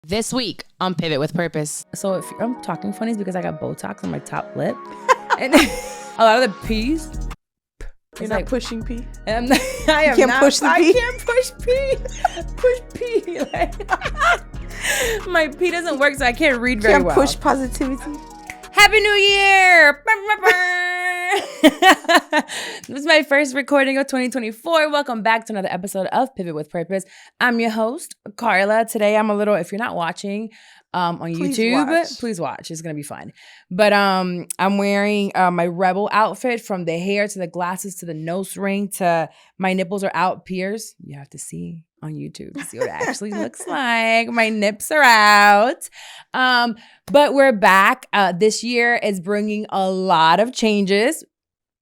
This week on Pivot with Purpose. So if I'm talking funny, it's because I got Botox on my top lip. And a lot of the P's. You're not pushing P? I am not. I can't push P. Push P. Like, my P doesn't work, so I can't read very well. Push positivity. Happy New Year! This is my first recording of 2024. Welcome back to another episode of Pivot with Purpose. I'm your host, Carla. Today I'm a little, if you're not watching on YouTube, please watch. It's going to be fun. But I'm wearing my rebel outfit, from the hair to the glasses to the nose ring to my nipples are out. Peers, you have to see on YouTube to see what it actually looks like. My nips are out. But we're back. This year is bringing a lot of changes,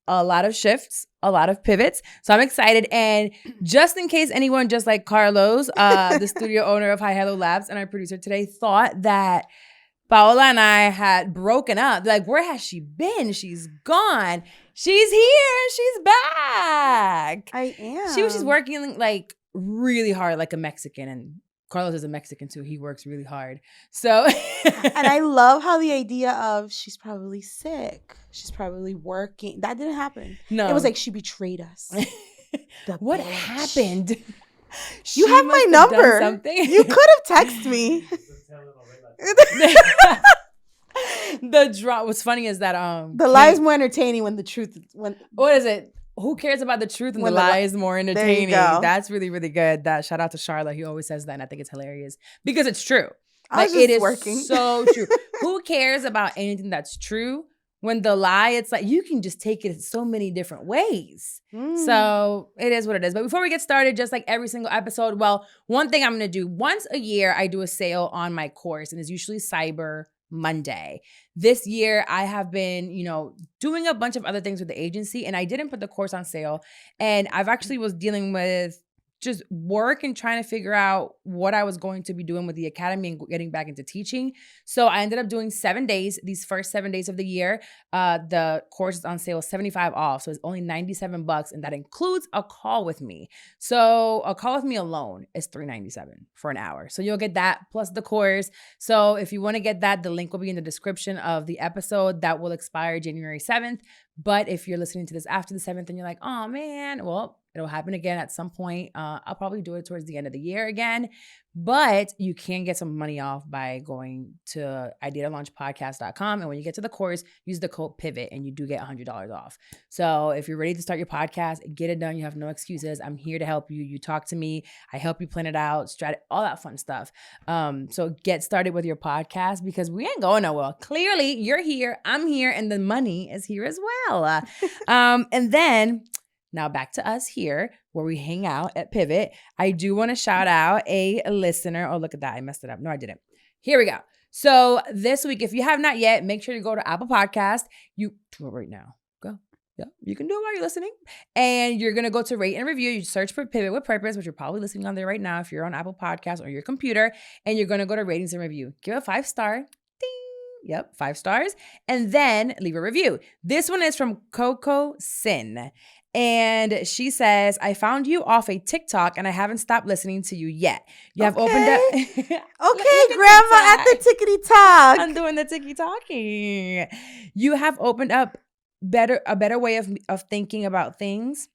a lot of shifts, a lot of pivots. So I'm excited. And just in case anyone, just like Carlos, the studio owner of Hi Hello Labs and our producer today, thought that Paola and I had broken up, like, where has she been? She's gone. She's here. She's back. I am. She's working like really hard, like a Mexican, and Carlos is a Mexican too. He works really hard. So and I love how the idea of she's probably sick, she's probably working, that didn't happen. No. It was like she betrayed us. What happened? You have my number. You could have texted me. The drama. What's funny is that the lie is more entertaining when the truth what is it? Who cares about the truth and the lie is more entertaining? That's really, really good. That shout out to Charlotte. He always says that, and I think it's hilarious because it's true. Like, it is so true. Who cares about anything that's true? When the lie, it's like you can just take it so many different ways. So it is what it is. But before we get started, just like every single episode, well, one thing I'm going to do once a year, I do a sale on my course, and it's usually Cyber Monday. This year, I have been, doing a bunch of other things with the agency, and I didn't put the course on sale. And I've actually was dealing with just work and trying to figure out what I was going to be doing with the academy and getting back into teaching. So I ended up doing 7 days, these first 7 days of the year. The course is on sale, 75 off. So it's only $97, and that includes a call with me. So a call with me alone is $397 for an hour. So you'll get that plus the course. So if you want to get that, the link will be in the description of the episode. That will expire January 7th. But if you're listening to this after the 7th and you're like, oh man, well, it'll happen again at some point. I'll probably do it towards the end of the year again. But you can get some money off by going to ideatolaunchpodcast.com. And when you get to the course, use the code PIVOT and you do get $100 off. So if you're ready to start your podcast, get it done. You have no excuses. I'm here to help you. You talk to me. I help you plan it out, all that fun stuff. So get started with your podcast because we ain't going nowhere. Clearly, you're here, I'm here, and the money is here as well. And then now back to us here where we hang out at Pivot. I do want to shout out a listener. Oh, look at that. I messed it up. No, I didn't. Here we go. So this week, if you have not yet, make sure you go to Apple Podcast. You do it right now. Go. Yeah, you can do it while you're listening. And you're going to go to rate and review. You search for Pivot with Purpose, which you're probably listening on there right now if you're on Apple Podcasts or your computer. And you're going to go to ratings and review. Give it a 5-star. Ding. Yep, 5 stars. And then leave a review. This one is from Coco Sin. And she says, I found you off a TikTok and I haven't stopped listening to you yet. You have opened up. Okay, Grandma at the tickety talk. I'm doing the ticky talking. You have opened up a better way of thinking about things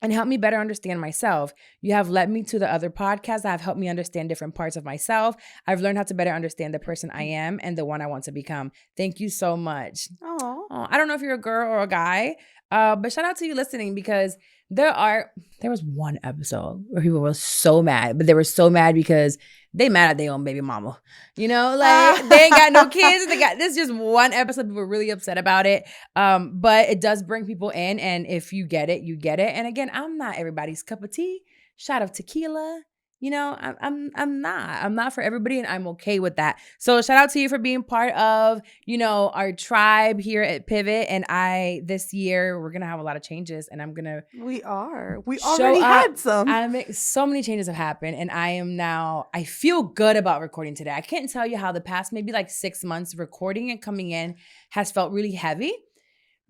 and helped me better understand myself. You have led me to the other podcasts that have helped me understand different parts of myself. I've learned how to better understand the person I am and the one I want to become. Thank you so much. Oh, I don't know if you're a girl or a guy, but shout out to you listening because there was one episode where people were so mad, but they were so mad because they mad at their own baby mama. They ain't got no kids. This is just one episode. People were really upset about it. But it does bring people in. And if you get it, you get it. And again, I'm not everybody's cup of tea. Shot of tequila. I'm not for everybody, and I'm okay with that. So shout out to you for being part of, our tribe here at Pivot. And this year, we're going to have a lot of changes, and we already had some. So many changes have happened, and I feel good about recording today. I can't tell you how the past maybe like 6 months recording and coming in has felt really heavy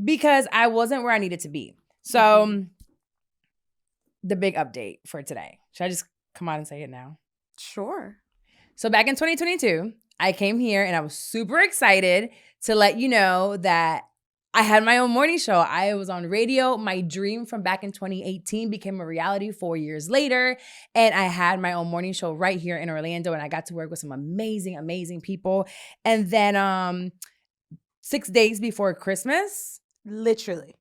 because I wasn't where I needed to be. So the big update for today. Should I just come on and say it now. Sure. So back in 2022, I came here and I was super excited to let you know that I had my own morning show. I was on radio. My dream from back in 2018 became a reality 4 years later. And I had my own morning show right here in Orlando. And I got to work with some amazing, amazing people. And then 6 days before Christmas, literally,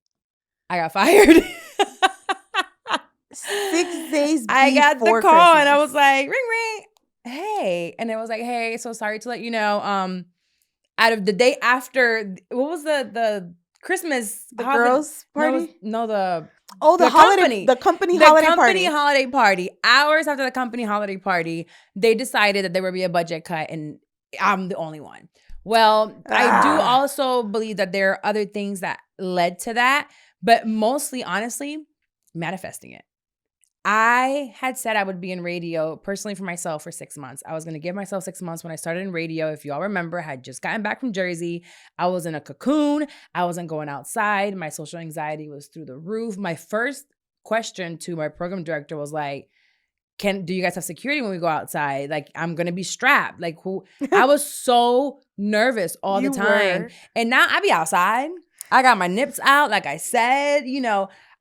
I got fired. 6 days before I got the call Christmas. And I was like, ring, ring. Hey. And it was like, hey, so sorry to let you know, out of the day after, what was the Christmas? The girls' party? No, the holiday, the company holiday party. The company holiday party. Hours after the company holiday party, they decided that there would be a budget cut and I'm the only one. Well, I do also believe that there are other things that led to that, but mostly, honestly, manifesting it. I had said I would be in radio personally for myself for 6 months. I was going to give myself 6 months when I started in radio. If y'all remember, I had just gotten back from Jersey. I was in a cocoon. I wasn't going outside. My social anxiety was through the roof. My first question to my program director was like, do you guys have security when we go outside? Like, I'm going to be strapped. Like, I was so nervous all the time. And now I be outside. I got my nips out. Like I said,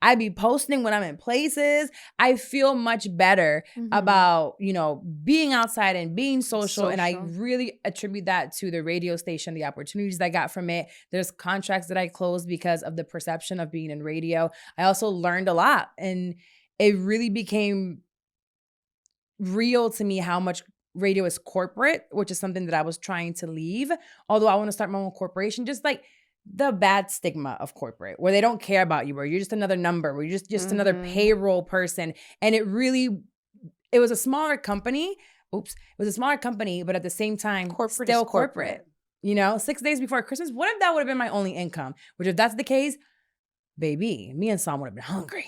I be posting when I'm in places. I feel much better about, being outside and being social. And I really attribute that to the radio station, the opportunities that I got from it. There's contracts that I closed because of the perception of being in radio. I also learned a lot. And it really became real to me how much radio is corporate, which is something that I was trying to leave. Although I want to start my own corporation, just like the bad stigma of corporate where they don't care about you, where you're just another number, where you're just another payroll person. And it was a smaller company. It was a smaller company, but at the same time, still corporate. 6 days before Christmas, what if that would have been my only income? Which if that's the case, baby, me and Sam would have been hungry.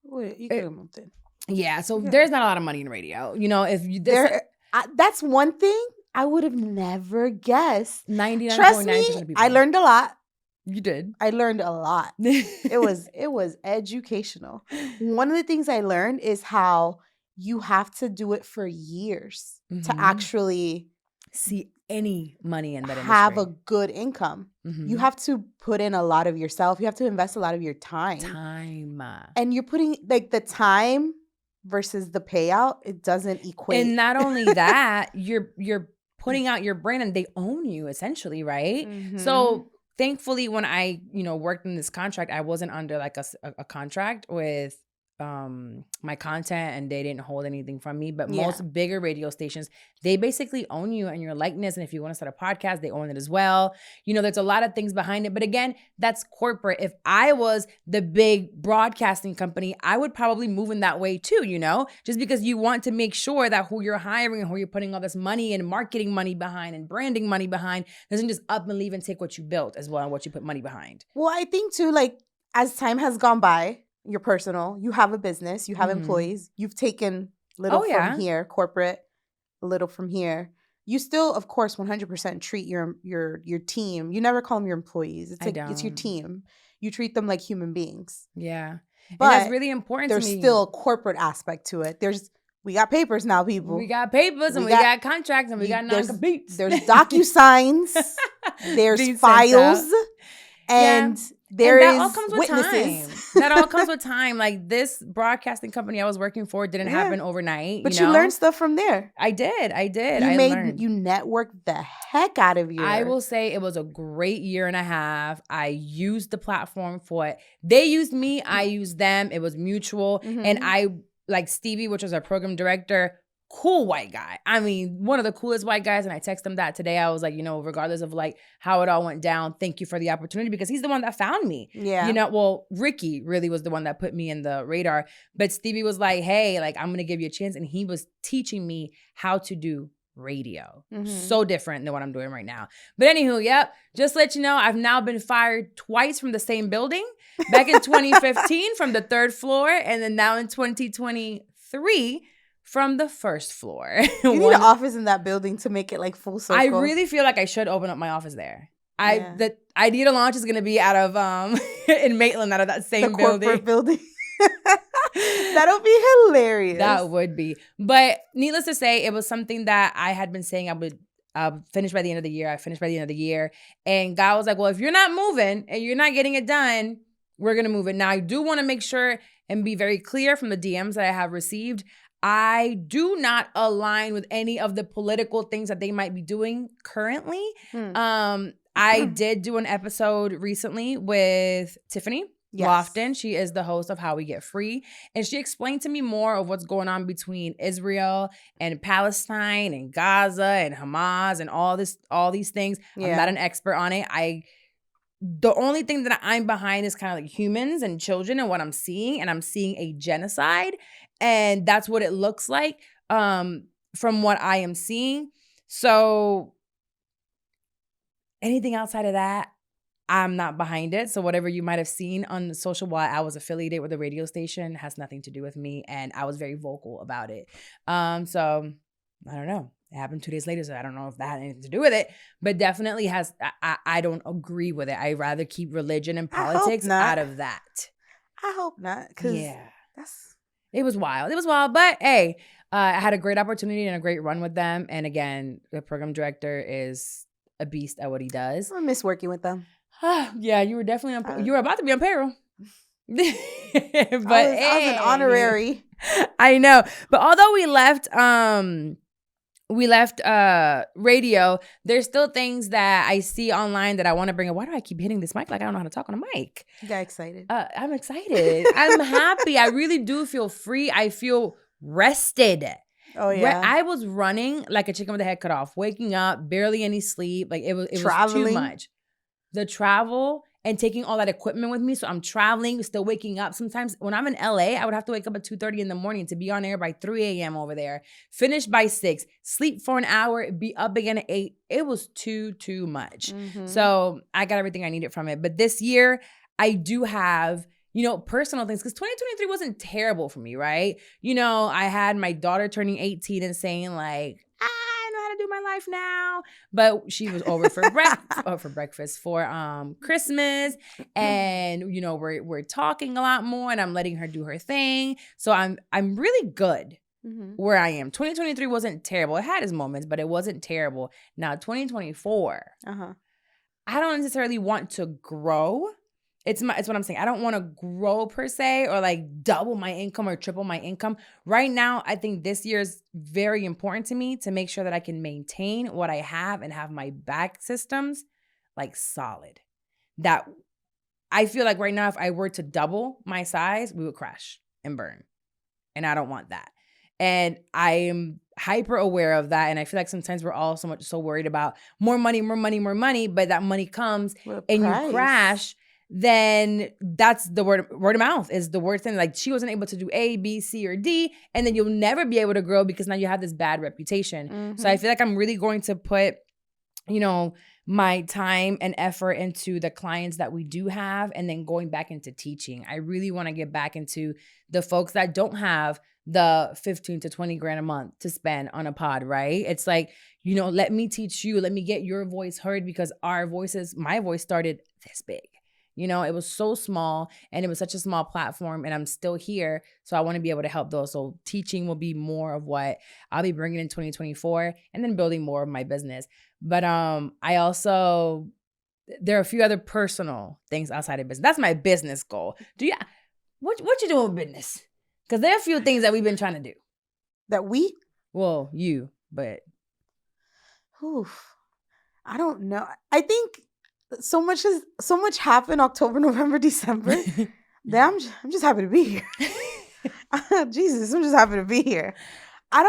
Wait, you could have moved in. Yeah, so there's not a lot of money in radio. That's one thing I would have never guessed. 99.9% Trust me, of people. I learned a lot. You did. I learned a lot. It was educational. One of the things I learned is how you have to do it for years to actually see any money in that industry. Have a good income. You have to put in a lot of yourself. You have to invest a lot of your time. And you're putting like the time versus the payout, it doesn't equate. And not only that, you're putting out your brand and they own you essentially, right? So thankfully when I, worked in this contract, I wasn't under like a contract with my content and they didn't hold anything from me. But most bigger radio stations, they basically own you and your likeness. And if you want to start a podcast, they own it as well. There's a lot of things behind it. But again, that's corporate. If I was the big broadcasting company, I would probably move in that way too, just because you want to make sure that who you're hiring and who you're putting all this money and marketing money behind and branding money behind doesn't just up and leave and take what you built as well and what you put money behind. Well, I think too, like as time has gone by, you're personal, you have a business, you have employees, you've taken little from here, corporate, a little from here. You still, of course, 100% treat your team. You never call them your employees. It's your team. You treat them like human beings. Yeah. But and that's really important to me. There's still a corporate aspect to it. We got papers now, people. We got papers and we got contracts and we got non-competes. There's DocuSigns. There's files. And there is all comes with witnesses. Time. That all comes with time. Like this broadcasting company I was working for didn't happen overnight. But you learned stuff from there. I did. You networked the heck out of you. I will say it was a great year and a half. I used the platform for it. They used me. I used them. It was mutual. And I, like Stevie, which was our program director, cool white guy. I mean, one of the coolest white guys. And I texted him that today. I was like, regardless of like how it all went down, thank you for the opportunity because he's the one that found me. Yeah. Well, Ricky really was the one that put me in the radar. But Stevie was like, hey, like I'm going to give you a chance. And he was teaching me how to do radio. So different than what I'm doing right now. But anywho, just to let you know, I've now been fired twice from the same building. Back in 2015 from the 3rd floor. And then now in 2023 from the 1st floor. You need an office in that building to make it like full circle. I really feel like I should open up my office there. The idea to launch is going to be out of in Maitland, out of that same the corporate building. That'll be hilarious. That would be. But needless to say, it was something that I had been saying I would finish by the end of the year. I finished by the end of the year. And God was like, well, if you're not moving and you're not getting it done, we're going to move it. Now, I do want to make sure and be very clear from the DMs that I have received. I do not align with any of the political things that they might be doing currently. I did do an episode recently with Tiffany Lofton. She is the host of How We Get Free. And she explained to me more of what's going on between Israel and Palestine and Gaza and Hamas and all these things. Yeah. I'm not an expert on it. The only thing that I'm behind is kind of like humans and children and what I'm seeing. And I'm seeing a genocide. And that's what it looks like from what I am seeing. So anything outside of that, I'm not behind it. So whatever you might have seen on the social, while I was affiliated with the radio station, has nothing to do with me. And I was very vocal about it. So I don't know. It happened 2 days later, so I don't know if that had anything to do with it. But definitely I don't agree with it. I'd rather keep religion and politics out of that. I hope not. Because it was wild. It was wild. But hey, I had a great opportunity and a great run with them. And again, the program director is a beast at what he does. I miss working with them. Yeah, you were definitely you were about to be on payroll. But I was an honorary. I know. But although we left radio, there's still things that I see online that I want to bring up. Why do I keep hitting this mic like I don't know how to talk on a mic? You got excited. I'm excited. I'm happy. I really do feel free. I feel rested. Oh yeah. I was running like a chicken with a head cut off, waking up, barely any sleep. Like it was too much. The travel and taking all that equipment with me. So I'm traveling, still waking up. Sometimes when I'm in LA, I would have to wake up at 2:30 in the morning to be on air by 3 a.m. over there. Finish by 6, sleep for an hour, be up again at 8. It was too much. Mm-hmm. So I got everything I needed from it. But this year, I do have, personal things, because 2023 wasn't terrible for me, right? I had my daughter turning 18 and saying like, I know how to do my life now. But she was over for breakfast for Christmas. And, we're talking a lot more and I'm letting her do her thing. So I'm really good where I am. 2023 wasn't terrible. It had its moments, but it wasn't terrible. Now, 2024, I don't necessarily want to grow. It's what I'm saying. I don't want to grow per se or like double my income or triple my income. Right now, I think this year is very important to me to make sure that I can maintain what I have and have my back systems like solid. That I feel like right now, if I were to double my size, we would crash and burn. And I don't want that. And I am hyper aware of that. And I feel like sometimes we're all so worried about more money, but that money comes and you crash. Then that's the word of mouth is the worst thing. Like she wasn't able to do A, B, C, or D, and then you'll never be able to grow because now you have this bad reputation. Mm-hmm. So I feel like I'm really going to put, my time and effort into the clients that we do have and then going back into teaching. I really want to get back into the folks that don't have the 15 to 20 grand a month to spend on a pod, right? It's like, let me teach you, let me get your voice heard because my voice started this big. It was so small and it was such a small platform and I'm still here. So I want to be able to help those. So teaching will be more of what I'll be bringing in 2024 and then building more of my business. But I also, there are a few other personal things outside of business. That's my business goal. What you doing with business? Because there are a few things that we've been trying to do. That we? Well, you, but. I don't know. I think so much happened October, November, December that I'm just happy to be here. Jesus, I'm just happy to be here. I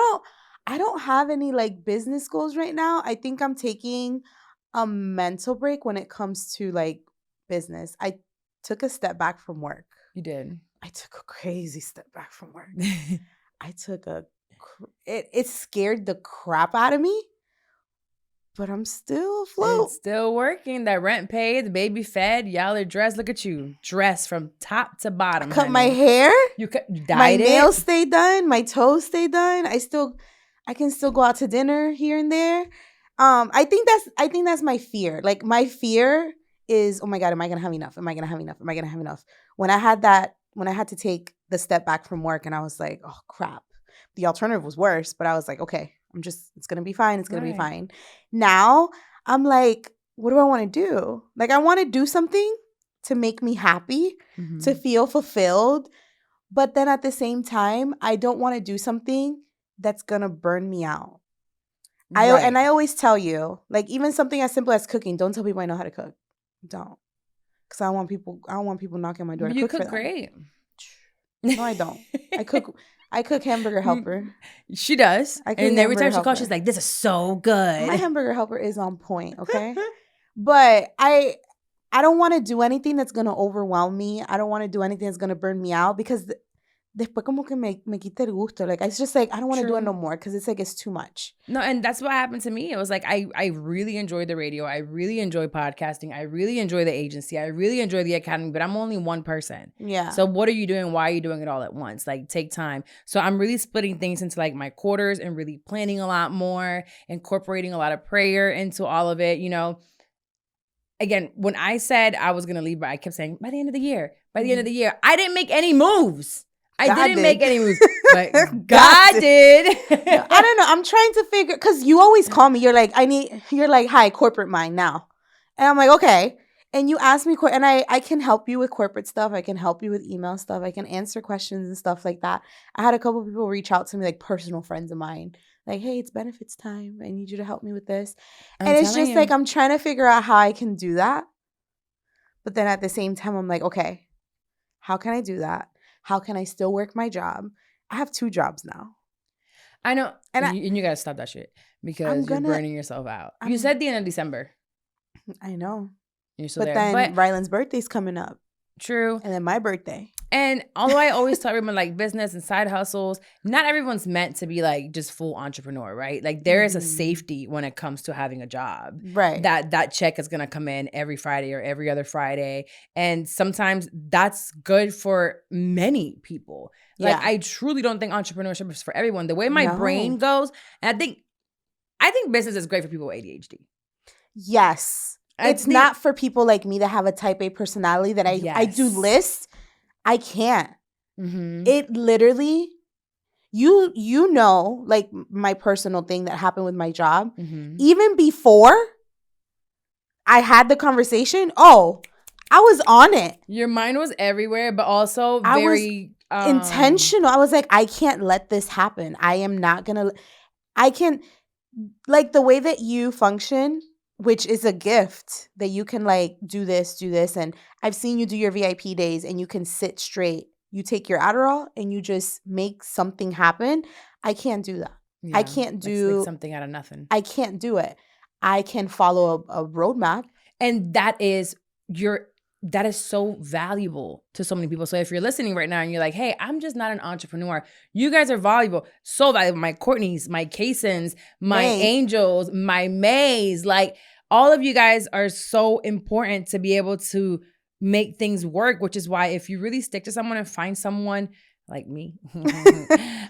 don't have any like business goals right now. I think I'm taking a mental break when it comes to like business. I took a step back from work. You did. I took a crazy step back from work. It scared the crap out of me. But I'm still afloat. It's still working. That rent paid, the baby fed, y'all are dressed. Look at you. Dressed from top to bottom. I cut my hair. You dyed my nails stay done. My toes stay done. I can still go out to dinner here and there. I think that's my fear. Like my fear is, oh my God, am I gonna have enough? Am I gonna have enough? Am I gonna have enough? When I had that when I had to take the step back from work and I was like, oh crap, the alternative was worse, but I was like, okay, it's going to be fine. It's going to be fine. Now I'm like, what do I want to do? Like, I want to do something to make me happy, to feel fulfilled. But then at the same time, I don't want to do something that's going to burn me out. And I always tell you, like, even something as simple as cooking, don't tell people I know how to cook. Don't. Because I don't want people knocking on my door to cook for them. You cook great. No, I don't. I cook hamburger helper. She does. And every time she calls, she's like, this is so good. My hamburger helper is on point, okay? But I don't want to do anything that's going to overwhelm me. I don't want to do anything that's going to burn me out because después como que me quita el gusto. Like, it's just like, I don't want to do it no more because it's like, it's too much. No, and that's what happened to me. It was like, I really enjoy the radio. I really enjoy podcasting. I really enjoy the agency. I really enjoy the academy, but I'm only one person. Yeah. So what are you doing? Why are you doing it all at once? Like, take time. So I'm really splitting things into like my quarters and really planning a lot more, incorporating a lot of prayer into all of it, you know. Again, when I said I was going to leave, I kept saying, by the end of the year, I didn't make any moves. I didn't make any moves, but God did. I don't know. I'm trying to figure, because you always call me. You're like, hi, corporate mind now. And I'm like, okay. And you ask me, and I can help you with corporate stuff. I can help you with email stuff. I can answer questions and stuff like that. I had a couple of people reach out to me, like personal friends of mine. Like, hey, it's benefits time. I need you to help me with this. And it's just like, I'm trying to figure out how I can do that. But then at the same time, I'm like, okay, how can I do that? How can I still work my job? I have 2 jobs now. I know. And you got to stop that shit because you're burning yourself out. You said the end of December. I know. You're still there. But Ryland's birthday's coming up. True. And then my birthday. And although I always tell everyone like business and side hustles, not everyone's meant to be like just full entrepreneur, right? Like there is a safety when it comes to having a job. Right. That check is going to come in every Friday or every other Friday. And sometimes that's good for many people. Like I truly don't think entrepreneurship is for everyone. The way my brain goes, and I think business is great for people with ADHD. Yes. It's not for people like me that have a type A personality that I do lists. I can't. Mm-hmm. It literally, you know, like my personal thing that happened with my job. Mm-hmm. Even before I had the conversation, I was on it. Your mind was everywhere, but also very intentional. I was like, I can't let this happen. I am not going to, like the way that you function, which is a gift that you can like do this. And I've seen you do your VIP days and you can sit straight. You take your Adderall and you just make something happen. I can't do that. Yeah, I can't do something out of nothing. I can't do it. I can follow a roadmap. And that is so valuable to so many people. So if you're listening right now and you're like, hey, I'm just not an entrepreneur. You guys are valuable. So valuable. My Courtneys, my Kaysons, my Angels, my Mays, like all of you guys are so important to be able to make things work, which is why if you really stick to someone and find someone like me,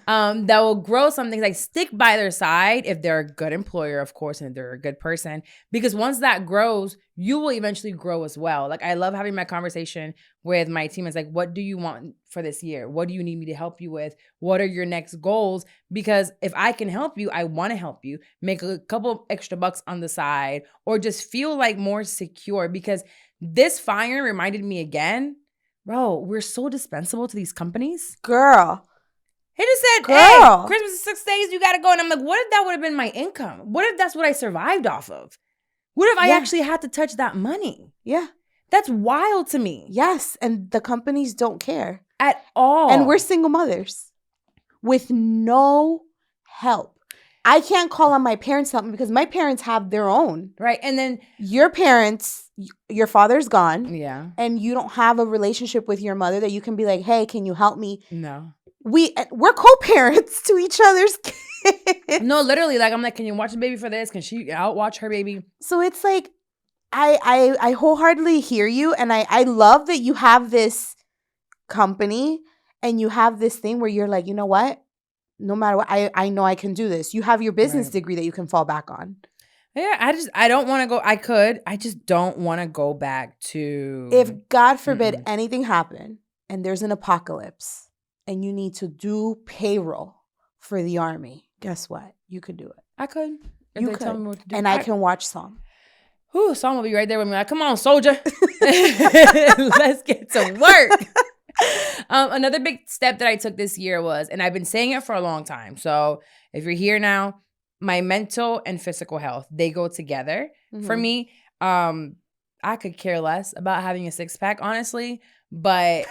that will grow something, like stick by their side if they're a good employer, of course, and if they're a good person, because once that grows, you will eventually grow as well. Like I love having my conversation with my team. It's like, what do you want for this year? What do you need me to help you with? What are your next goals? Because if I can help you, I want to help you make a couple extra bucks on the side or just feel like more secure, because this fire reminded me again, bro, we're so dispensable to these companies. Girl. He just said, hey, Christmas is 6 days, you got to go. And I'm like, what if that would have been my income? What if that's what I survived off of? What if I actually had to touch that money? Yeah. That's wild to me. Yes. And the companies don't care. At all. And we're single mothers with no help. I can't call on my parents to help me because my parents have their own. Right. And then your parents, your father's gone. Yeah. And you don't have a relationship with your mother that you can be like, hey, can you help me? No. We're co-parents to each other's kids. No, literally. Like, I'm like, can you watch the baby for this? Can she outwatch her baby? So it's like, I wholeheartedly hear you. And I love that you have this company and you have this thing where you're like, you know what? No matter what, I know I can do this. You have your business degree that you can fall back on. Yeah, I don't want to go. I could. I just don't want to go back to. If God forbid anything happened and there's an apocalypse and you need to do payroll for the army, guess what? You could do it. I could. If you they could. Tell me what to do. And I can watch some. Ooh, Psalm will be right there with me. Like, come on, soldier. Let's get to work. Another big step that I took this year was, and I've been saying it for a long time. So if you're here now, my mental and physical health, they go together. Mm-hmm. For me, I could care less about having a six-pack, honestly, but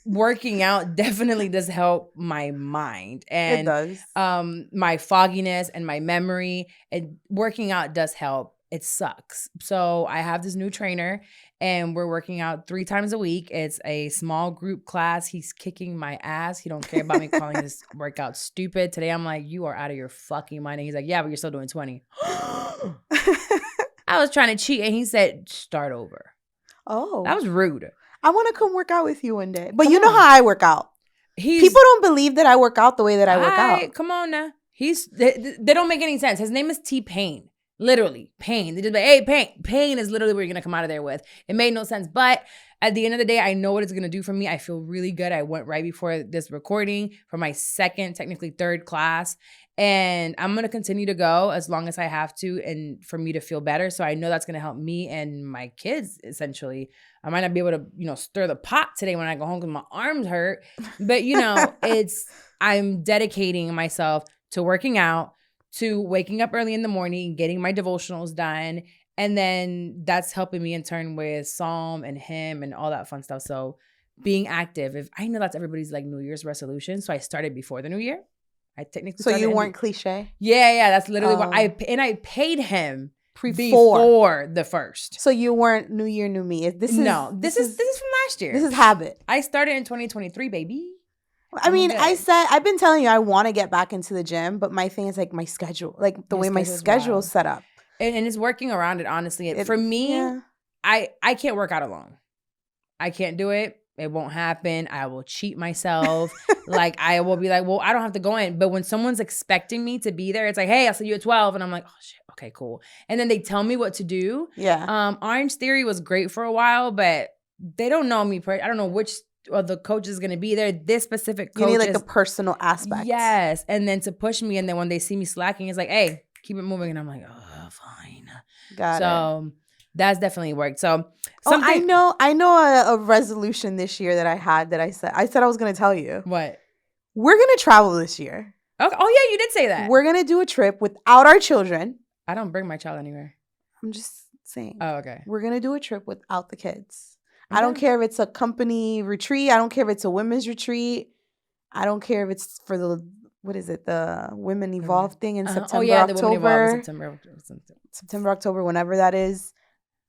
working out definitely does help my mind. And it does. My fogginess and my memory, and working out does help. It sucks. So I have this new trainer and we're working out 3 times a week. It's a small group class. He's kicking my ass. He don't care about me calling this workout stupid. Today I'm like, you are out of your fucking mind. And he's like, yeah, but you're still doing 20. I was trying to cheat and he said, start over. Oh. That was rude. I want to come work out with you one day. But you know how I work out. People don't believe that I work out the way that I work out. Come on now. They don't make any sense. His name is T-Pain. Literally, pain. They just like, hey, pain. Pain is literally what you're going to come out of there with. It made no sense. But at the end of the day, I know what it's going to do for me. I feel really good. I went right before this recording for my second, technically third class. And I'm going to continue to go as long as I have to and for me to feel better. So I know that's going to help me and my kids, essentially. I might not be able to, stir the pot today when I go home because my arms hurt. But, I'm dedicating myself to working out, to waking up early in the morning, getting my devotionals done. And then that's helping me in turn with Psalm and hymn and all that fun stuff. So being active, if I know that's everybody's like New Year's resolution. So I started before the new year. I technically So you weren't cliche? Yeah. That's literally what I paid him before the first. So you weren't New Year, New Me. This is from last year. This is habit. I started in 2023, baby. I mean, I've been telling you I want to get back into the gym, but my thing is like my schedule, like the way my schedule is set up. And it's working around it, honestly. For me, yeah. I can't work out alone. I can't do it. It won't happen. I will cheat myself. Like I will be like, well, I don't have to go in. But when someone's expecting me to be there, it's like, hey, I'll see you at 12. And I'm like, oh shit, okay, cool. And then they tell me what to do. Yeah. Orange Theory was great for a while, but they don't know me. I don't know which of the coach is going to be there. This specific coach. You need like the personal aspect. Yes. And then to push me. And then when they see me slacking, it's like, hey, keep it moving. And I'm like, oh, fine. Got it. So that's definitely worked. So I know a resolution this year that I had that I said I was going to tell you. What? We're going to travel this year. Okay. Oh, yeah, you did say that. We're going to do a trip without our children. I don't bring my child anywhere. I'm just saying. Oh, okay. We're going to do a trip without the kids. I don't care if it's a company retreat. I don't care if it's a women's retreat. I don't care if it's for the Women Evolve thing in September, October. The Women Evolve, September, October, whenever that is.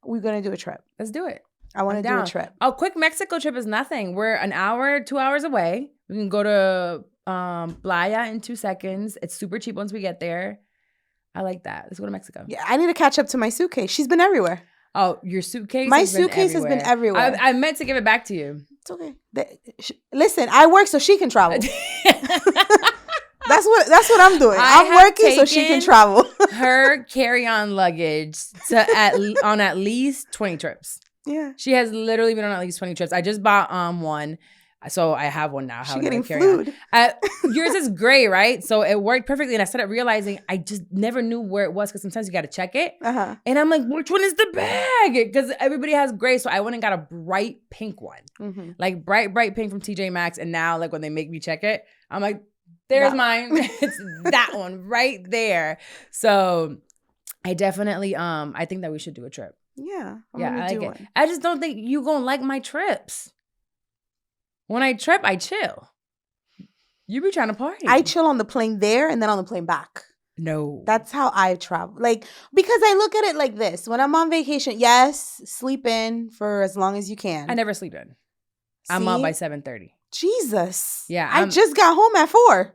We're going to do a trip. Let's do it. I want to do a trip. A quick Mexico trip is nothing. We're an hour, 2 hours away. We can go to Playa in 2 seconds. It's super cheap once we get there. I like that. Let's go to Mexico. Yeah, I need to catch up to my suitcase. She's been everywhere. Oh, your suitcase? My suitcase has been everywhere. I meant to give it back to you. It's okay. Listen, I work so she can travel. That's what I'm doing. I'm working so she can travel. Her carry-on luggage on at least 20 trips. Yeah. She has literally been on at least 20 trips. I just bought one. So I have one now. She's getting flued. Yours is gray, right? So it worked perfectly. And I started realizing I just never knew where it was because sometimes you got to check it. Uh-huh. And I'm like, which one is the bag? Because everybody has gray. So I went and got a bright pink one. Mm-hmm. Like bright pink from TJ Maxx. And now like when they make me check it, I'm like, there's mine. It's that one right there. So I definitely, I think that we should do a trip. Yeah. I like it. I just don't think you gonna like my trips. When I trip, I chill. You be trying to party. I chill on the plane there and then on the plane back. No. That's how I travel. Like, because I look at it like this. When I'm on vacation, yes, sleep in for as long as you can. I never sleep in. I'm up by 7:30. Jesus. Yeah. I just got home at 4.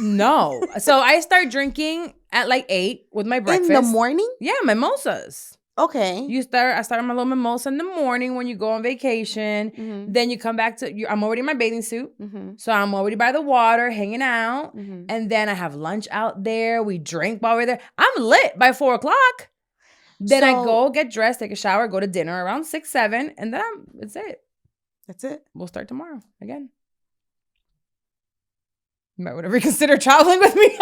No. So I start drinking at like 8 with my breakfast. In the morning? Yeah, mimosas. Okay. I start my little mimosa in the morning when you go on vacation. Mm-hmm. Then you come back I'm already in my bathing suit. Mm-hmm. So I'm already by the water, hanging out. Mm-hmm. And then I have lunch out there. We drink while we're there. I'm lit by 4 o'clock. Then I go get dressed, take a shower, go to dinner around 6, 7. And then that's it. That's it. We'll start tomorrow again. You might want to reconsider traveling with me.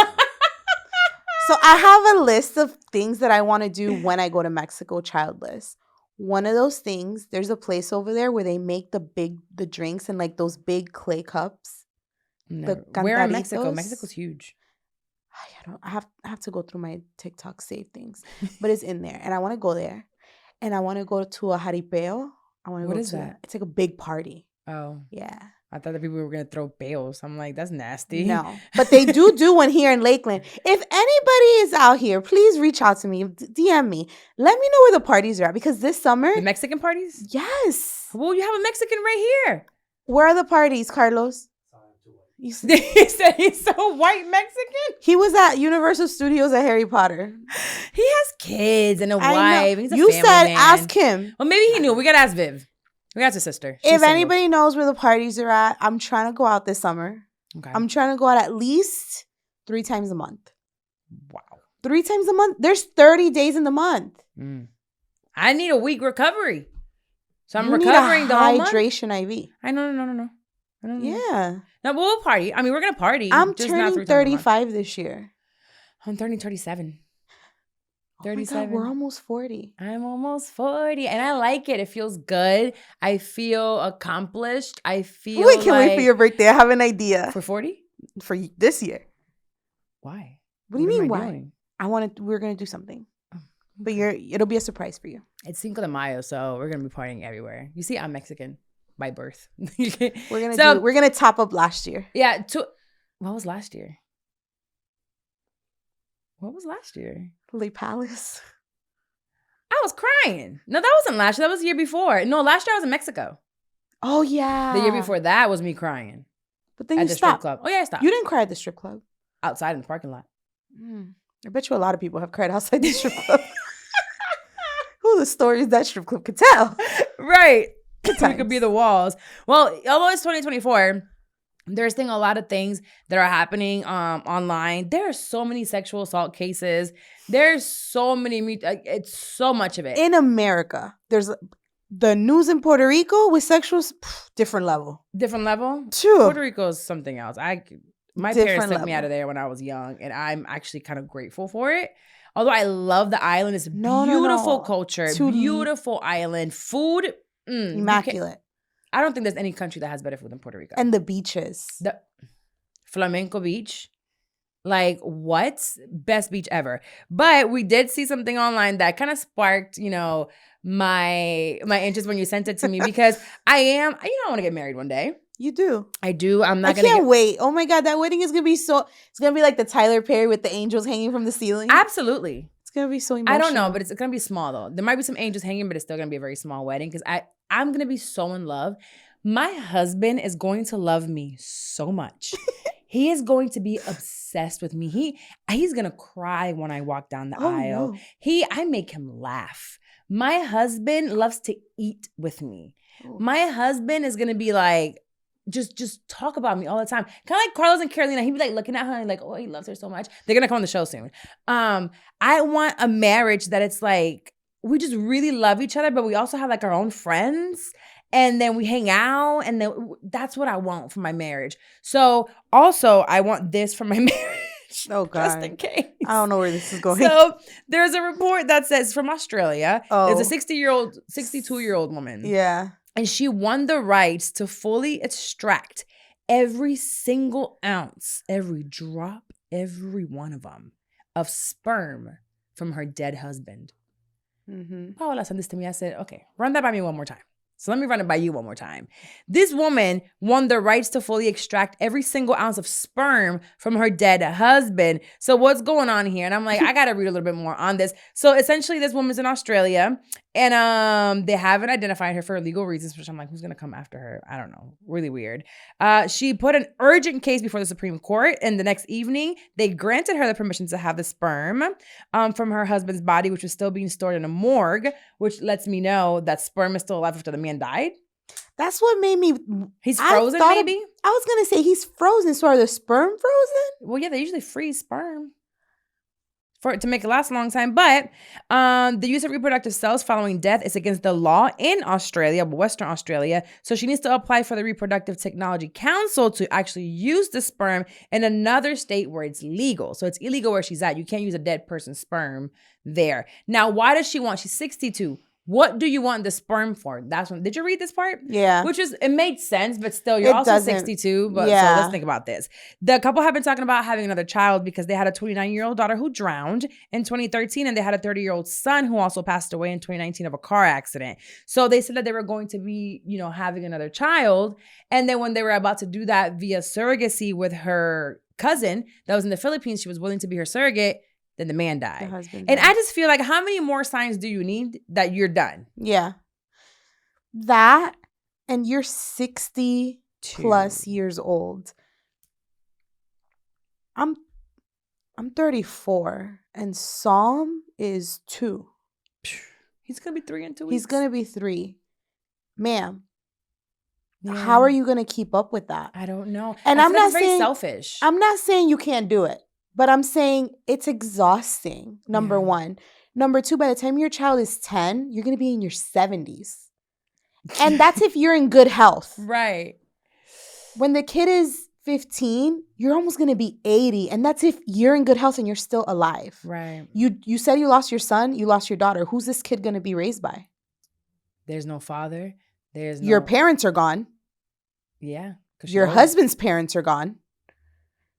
So I have a list of things that I want to do when I go to Mexico childless. One of those things, there's a place over there where they make the drinks in like those big clay cups. Where in Mexico? Mexico's huge. I have to go through my TikTok save things, but it's in there, and I want to go there, and I want to go to a jaripeo. What is that? It's like a big party. Oh, yeah. I thought that people were gonna throw bales. I'm like, that's nasty. No, but they do one here in Lakeland. If anybody is out here, please reach out to me, DM me. Let me know where the parties are at, because this summer, the Mexican parties. Yes. Well, you have a Mexican right here. Where are the parties, Carlos? He said he's so white Mexican. He was at Universal Studios at Harry Potter. He has kids and a wife. He's a you family said man. Ask him. Well, maybe he knew. We gotta ask Viv. We got his sister. She's single. Anybody knows where the parties are at, I'm trying to go out this summer. Okay. I'm trying to go out at least 3 times a month. Wow. 3 times a month? There's 30 days in the month. I need a week recovery. So I'm recovering the whole month. Hydration IV. I know. Yeah. No, but we'll party. I mean, we're going to party. I'm turning 35 this year. I'm turning 37. 37. Oh my God, we're almost 40. I'm almost 40. And I like it. It feels good. I feel accomplished. I feel Wait, can't wait for your birthday. I have an idea. For 40? For this year. Why? What do you mean why? We're going to do something. Oh, okay. But it'll be a surprise for you. It's Cinco de Mayo, so we're going to be partying everywhere. You see, I'm Mexican. By birth. We're gonna top up last year. Yeah. What was last year? Lake Palace. I was crying. No, that wasn't last year. That was the year before. No, last year I was in Mexico. Oh, yeah. The year before that was me crying. But then you stopped. Strip club. Oh, yeah, I stopped. You didn't cry at the strip club. Outside in the parking lot. I bet you a lot of people have cried outside the strip club. Who the stories that strip club could tell. Right. It could be the walls. Well, although it's 2024, there's a lot of things that are happening online. There are so many sexual assault cases. There's so many. It's so much of it. In America, there's the news in Puerto Rico with sexual, different level. Different level? True. Puerto Rico is something else. My parents took me out of there when I was young, and I'm actually kind of grateful for it. Although I love the island. It's a beautiful culture, beautiful island. Food, immaculate. I don't think there's any country that has better food than Puerto Rico. And the beaches. The Flamenco Beach. Like, what? Best beach ever. But we did see something online that kind of sparked, my interest when you sent it to me, because I want to get married one day. You do. I do. I can't wait. Oh my God, that wedding is going to be it's going to be like the Tyler Perry with the angels hanging from the ceiling. Absolutely. It's going to be so emotional. I don't know, but it's going to be small though. There might be some angels hanging, but it's still going to be a very small wedding, because I'm going to be so in love. My husband is going to love me so much. He is going to be obsessed with me. He's going to cry when I walk down the aisle. No. I make him laugh. My husband loves to eat with me. Oh. My husband is going to be like, just talk about me all the time. Kind of like Carlos and Carolina. He'd be like looking at her and like, oh, he loves her so much. They're going to come on the show soon. I want a marriage that it's like, we just really love each other, but we also have like our own friends. And then we hang out, and then that's what I want for my marriage. So also, I want this for my marriage. Oh, God. Just in case. I don't know where this is going. So there's a report that says from Australia, there's a 62-year-old woman. Yeah. And she won the rights to fully extract every single ounce, every drop, every one of them, of sperm from her dead husband. Mm-hmm. Paola sent this to me. I said, okay, run that by me one more time. So let me run it by you one more time. This woman won the rights to fully extract every single ounce of sperm from her dead husband. So what's going on here? And I'm like, I got to read a little bit more on this. So essentially, this woman's in Australia, and they haven't identified her for legal reasons, which I'm like, who's going to come after her? I don't know. Really weird. She put an urgent case before the Supreme Court, and the next evening, they granted her the permission to have the sperm from her husband's body, which was still being stored in a morgue, which lets me know that sperm is still alive after the man died. That's what made me... He's frozen, maybe? I was going to say he's frozen. So are the sperm frozen? Well, yeah, they usually freeze sperm. for it to make it last a long time. But the use of reproductive cells following death is against the law in Australia, Western Australia. So she needs to apply for the Reproductive Technology Council to actually use the sperm in another state where it's legal. So it's illegal where she's at. You can't use a dead person's sperm there. Now, why does she want? She's 62. What do you want the sperm for? That's when. Did you read this part? Yeah. Which is, it made sense, but still, you're also 62. But so let's think about this. The couple have been talking about having another child because they had a 29-year-old daughter who drowned in 2013, and they had a 30-year-old son who also passed away in 2019 of a car accident. So they said that they were going to be, having another child. And then when they were about to do that via surrogacy with her cousin that was in the Philippines, she was willing to be her surrogate. Then the man died. The husband died. And I just feel like, how many more signs do you need that you're done? Yeah. That, and you're 60 plus years old. I'm 34, and Psalm is 2. He's going to be 3 in 2 weeks. He's going to be 3. Ma'am. Yeah. How are you going to keep up with that? I don't know. And I'm not saying, very selfish. I'm not saying you can't do it. But I'm saying it's exhausting, number one. Number two, by the time your child is 10, you're going to be in your 70s. And that's if you're in good health. Right. When the kid is 15, you're almost going to be 80. And that's if you're in good health and you're still alive. Right. You said you lost your son, you lost your daughter. Who's this kid going to be raised by? There's no father. Your parents are gone. Yeah. Your husband's parents are gone.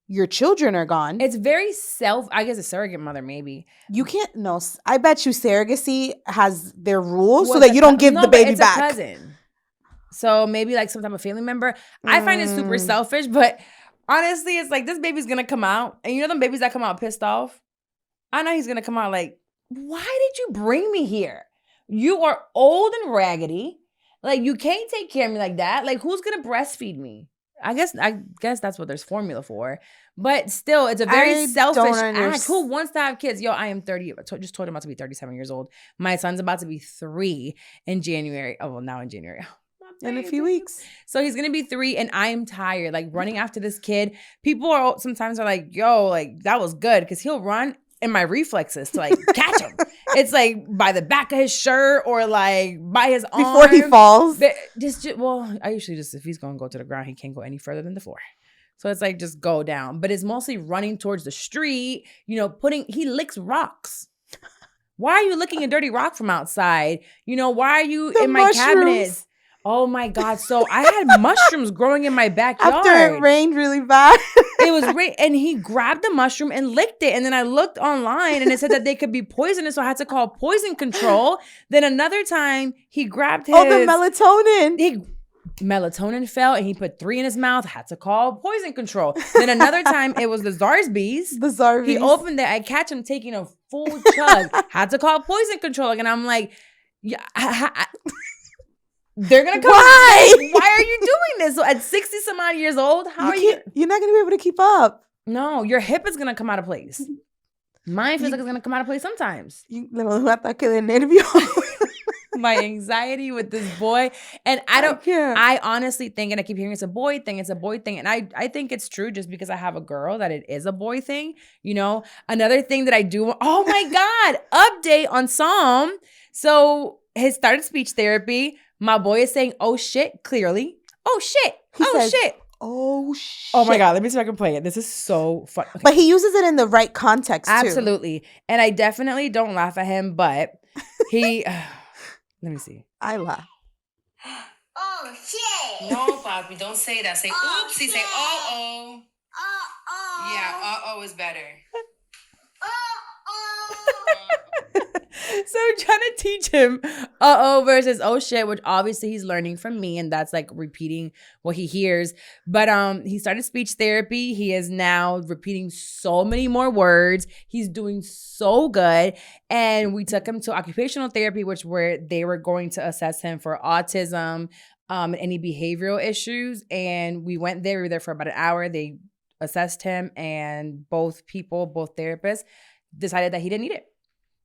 Your children are gone. It's very I guess a surrogate mother, maybe. You can't, no. I bet you surrogacy has their rules so that you don't give the baby back. It's a cousin. So maybe like some type of family member. I find it super selfish, but honestly, it's like this baby's going to come out. And them babies that come out pissed off? I know he's going to come out like, why did you bring me here? You are old and raggedy. Like, you can't take care of me like that. Like, who's going to breastfeed me? I guess that's what there's formula for. But still, it's a very selfish act. Who wants to have kids? Yo, I am 30. Just told him about to be 37 years old. My son's about to be 3 in January. Oh, well, now in January. In a few weeks. So he's going to be 3 and I am tired. Like running after this kid. People sometimes are like, yo, like that was good. Because he'll run in my reflexes to like catch him. It's like by the back of his shirt or like by his arm. Before he falls. I usually just, if he's going to go to the ground, he can't go any further than the floor. So it's like, just go down. But it's mostly running towards the street, he licks rocks. Why are you licking a dirty rock from outside? Why are you in my cabinets? Oh my God. So I had mushrooms growing in my backyard. After it rained really bad. It was rain, and he grabbed the mushroom and licked it. And then I looked online and it said that they could be poisonous. So I had to call poison control. Then another time he grabbed his... Oh, the melatonin. Melatonin fell and he put 3 in his mouth. Had to call poison control. Then another time it was the Zarsbees. The Zarsbees. He opened it. I catch him taking a full chug. Had to call poison control. And I'm like... They're gonna come. Why are you doing this? So at 60 some odd years old, you're not gonna be able to keep up. No, your hip is gonna come out of place. Mine feels like it's gonna come out of place sometimes. My anxiety with this boy. And I honestly think, and I keep hearing it's a boy thing. And I think it's true just because I have a girl that it is a boy thing. Another thing that I do. Oh my God. Update on Psalm. So his started speech therapy. My boy is saying, oh shit, clearly. Oh shit. Shit. Oh shit. Oh my God. Let me see if I can play it. This is so fun. Okay. But he uses it in the right context too. Absolutely. And I definitely don't laugh at him, but he, let me see. I laugh. Oh shit. No, Poppy, don't say that. Say oopsie. Say uh-oh. Uh-oh. Yeah, uh-oh is better. So I'm trying to teach him uh-oh versus oh shit, which obviously he's learning from me, and that's like repeating what he hears. But he started speech therapy. He is now repeating so many more words. He's doing so good. And we took him to occupational therapy, where they were going to assess him for autism, any behavioral issues. And we went there. We were there for about an hour. They assessed him, and both therapists decided that he didn't need it.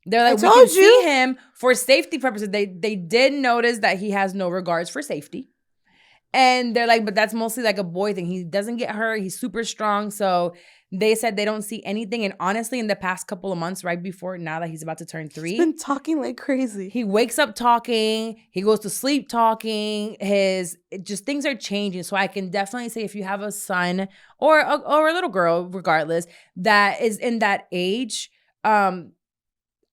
They're like, we can see him for safety purposes. They did notice that he has no regards for safety. And they're like, but that's mostly like a boy thing. He doesn't get hurt. He's super strong. So they said they don't see anything. And honestly, in the past couple of months, right before now that he's about to turn 3. He's been talking like crazy. He wakes up talking. He goes to sleep talking. Things are changing. So I can definitely say if you have a son or a little girl, regardless, that is in that age, I'm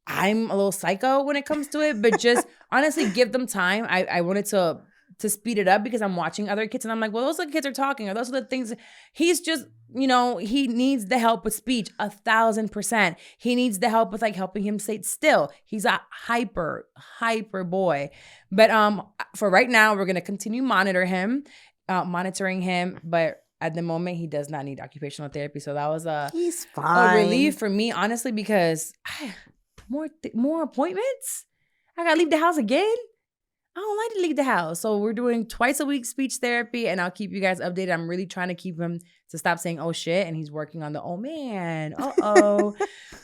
a little psycho when it comes to it. But just honestly, give them time. I wanted to speed it up because I'm watching other kids and I'm like, well, those are the kids are talking, or those are the things. He's just, he needs the help with speech 1,000%. He needs the help with like helping him sit still. He's a hyper boy. But for right now, we're going to continue monitoring him. But at the moment, he does not need occupational therapy. So that was he's fine. A relief for me, honestly, because more appointments. I got to leave the house again. I don't like to leave the house. So we're doing twice a week speech therapy, and I'll keep you guys updated. I'm really trying to keep him to stop saying, oh, shit. And he's working on the, oh, man, uh-oh.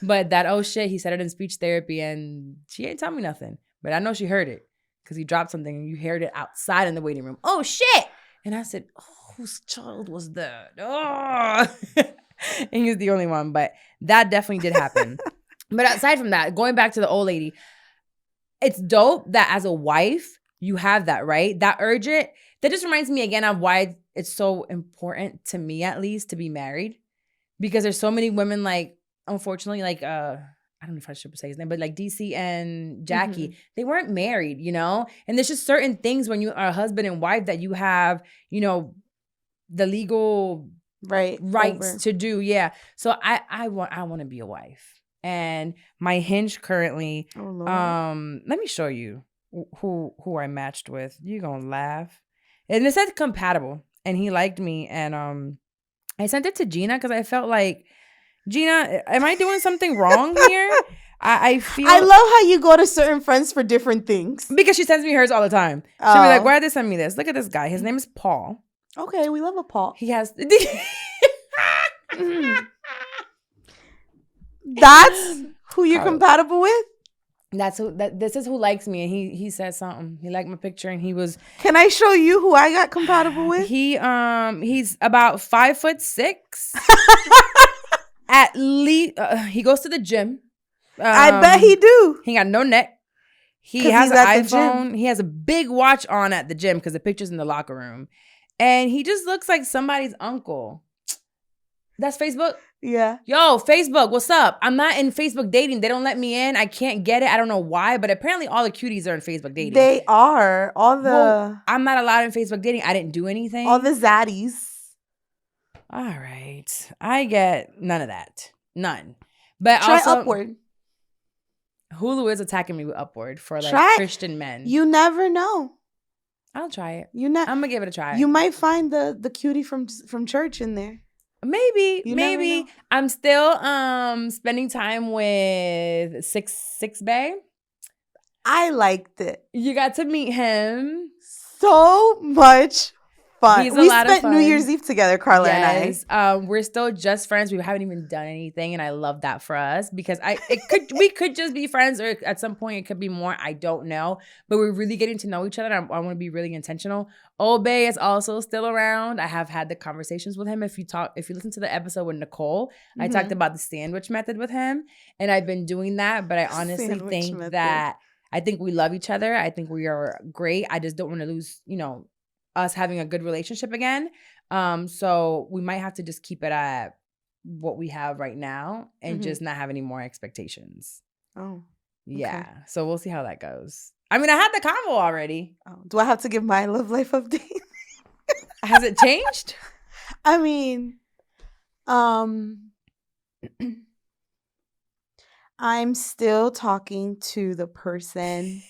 But that, oh, shit, he said it in speech therapy, and she ain't tell me nothing. But I know she heard it because he dropped something, and you heard it outside in the waiting room. Oh, shit. And I said, oh, whose child was that? Oh. And he's the only one. But that definitely did happen. But aside from that, going back to the old lady, it's dope that as a wife, you have that, right? That urgent. That just reminds me again of why it's so important to me, at least, to be married. Because there's so many women, like, unfortunately, like, I don't know if I should say his name, but like DC and Jackie, they weren't married, And there's just certain things when you are a husband and wife that you have, the legal rights to do. Yeah. So I want to be a wife. And my Hinge currently, let me show you who I matched with. You're gonna laugh. And it said compatible, and he liked me. And I sent it to Gina because I felt like, Gina, am I doing something wrong here? I feel. I love how you go to certain friends for different things. Because she sends me hers all the time. She'll be like, why did they send me this? Look at this guy. His name is Paul. Okay, we love a Paul. He has. That's who you're compatible with? This is who likes me, and he said something. He liked my picture, and he was. Can I show you who I got compatible with? He's about 5'6". At least he goes to the gym. I bet he do. He got no neck. He has an iPhone. He has a big watch on at the gym because the picture's in the locker room, and he just looks like somebody's uncle. That's Facebook? Yeah. Yo, Facebook, what's up? I'm not in Facebook dating. They don't let me in. I can't get it. I don't know why, but apparently all the cuties are in Facebook dating. They are. I'm not allowed in Facebook dating. I didn't do anything. All the zaddies. All right. I get none of that. None. But try also, Upward. Hulu is attacking me with Upward for like Christian men. You never know. I'll try it. I'm going to give it a try. You might find the cutie from church in there. Maybe. I'm still spending time with Six Bay. I liked it. You got to meet him. So much fun. He's a lot of fun. We spent New Year's Eve together, Carla and I. We're still just friends. We haven't even done anything, and I love that for us because we could just be friends, or at some point it could be more. I don't know, but we're really getting to know each other. I want to be really intentional. Old Bay is also still around. I have had the conversations with him. If you listen to the episode with Nicole, I talked about the sandwich method with him, and I've been doing that. But I honestly think that I think we love each other. I think we are great. I just don't want to lose, us having a good relationship again. So we might have to just keep it at what we have right now and just not have any more expectations. Oh, yeah. Okay. So we'll see how that goes. I mean, I had the convo already. Oh, do I have to give my love life update? Has it changed? I mean, I'm still talking to the person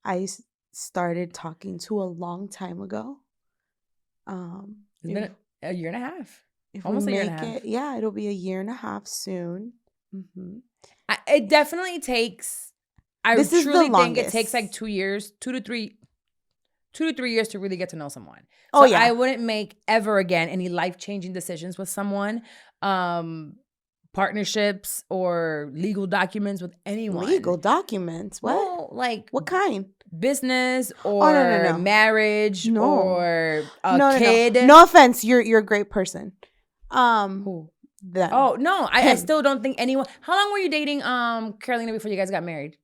I started talking to a long time ago. It's been a year and a half. Almost a year and a half. Yeah, it'll be a year and a half soon. It definitely takes. I truly think it takes like 2 years, 2 to 3 years to really get to know someone. So I wouldn't make ever again any life-changing decisions with someone partnerships or legal documents with anyone. Legal documents? What? Well, like what kind? Business or marriage or a kid. No offense, you're a great person. Who? Them. Oh no, I still don't think anyone. How long were you dating Carolina before you guys got married?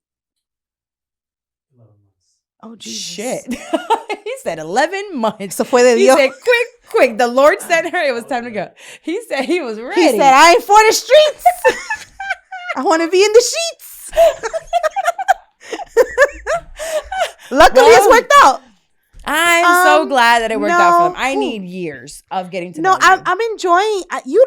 11 months. Oh Jesus. Shit. He said 11 months. So fue de Dios. He said quick. The Lord sent her. It was time to go. He said he was ready. He said I ain't for the streets. I want to be in the sheets. Luckily, it's worked out. I'm so glad that it worked out for them. I need years of getting to know you. I'm enjoying.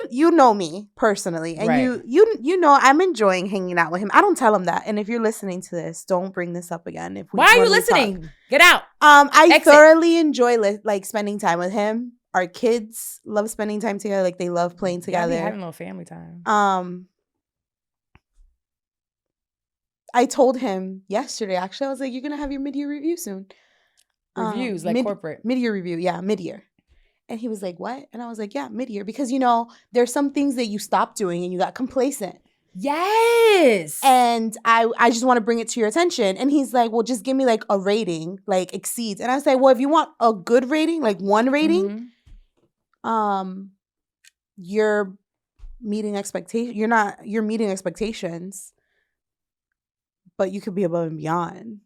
You know me personally, and you know I'm enjoying hanging out with him. I don't tell him that. And if you're listening to this, don't bring this up again. Why are you listening? Get out. I thoroughly enjoy like spending time with him. Our kids love spending time together. Like they love playing together. Yeah, having a little family time. I told him yesterday. Actually, I was like, "You're gonna have your mid-year review soon." Reviews like corporate mid-year review, yeah, mid-year. And he was like, "What?" And I was like, "Yeah, mid-year," because there's some things that you stopped doing and you got complacent. Yes. And I just want to bring it to your attention. And he's like, "Well, just give me like a rating, like exceeds." And I say, "Well, if you want a good rating, like 1 rating, you're meeting expectations. You're meeting expectations, but you could be above and beyond."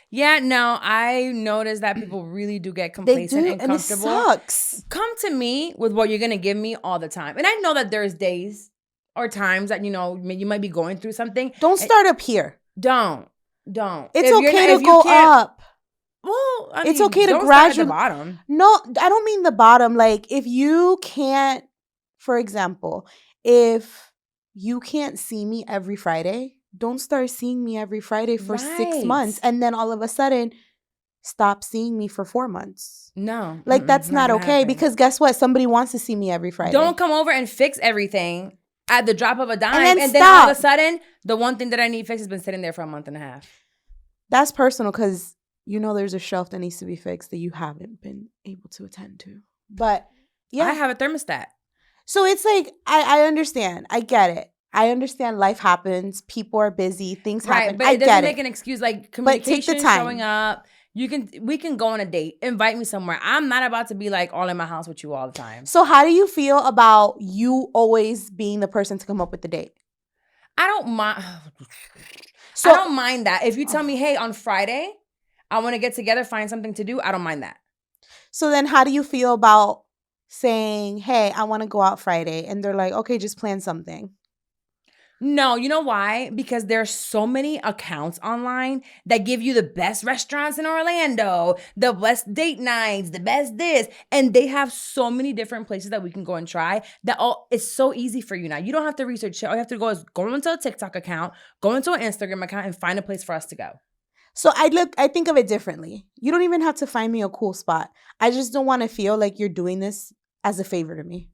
Yeah, no, I noticed that people really do get complacent and comfortable. And it sucks. Come to me with what you're going to give me all the time. And I know that there's days or times that, you might be going through something. Don't start up here. Don't. It's okay to go up. Well, I mean, it's okay to don't gradually. Start at the bottom. No, I don't mean the bottom. Like, if you can't, for example, if you can't see me every Friday, don't start seeing me every Friday for 6 months and then all of a sudden stop seeing me for 4 months. No. Like, that's not okay because guess what? Somebody wants to see me every Friday. Don't come over and fix everything at the drop of a dime. And then all of a sudden, the one thing that I need fixed has been sitting there for a month and a half. That's personal because there's a shelf that needs to be fixed that you haven't been able to attend to. But yeah. I have a thermostat. So it's like, I understand. I get it. I understand life happens. People are busy. Things happen. But I it doesn't get make it. an excuse. Like communication, take the time. Showing up. We can go on a date. Invite me somewhere. I'm not about to be like all in my house with you all the time. So how do you feel about you always being the person to come up with the date? I don't mind. I don't mind that. If you tell me, hey, on Friday, I want to get together, find something to do, I don't mind that. So then how do you feel about saying, hey, I want to go out Friday? And they're like, okay, just plan something. No, you know why? Because there's so many accounts online that give you the best restaurants in Orlando, the best date nights, the best this. And they have so many different places that we can go and try that it's so easy for you now. You don't have to research it. All you have to go is go into a TikTok account, go into an Instagram account and find a place for us to go. So I think of it differently. You don't even have to find me a cool spot. I just don't want to feel like you're doing this as a favor to me.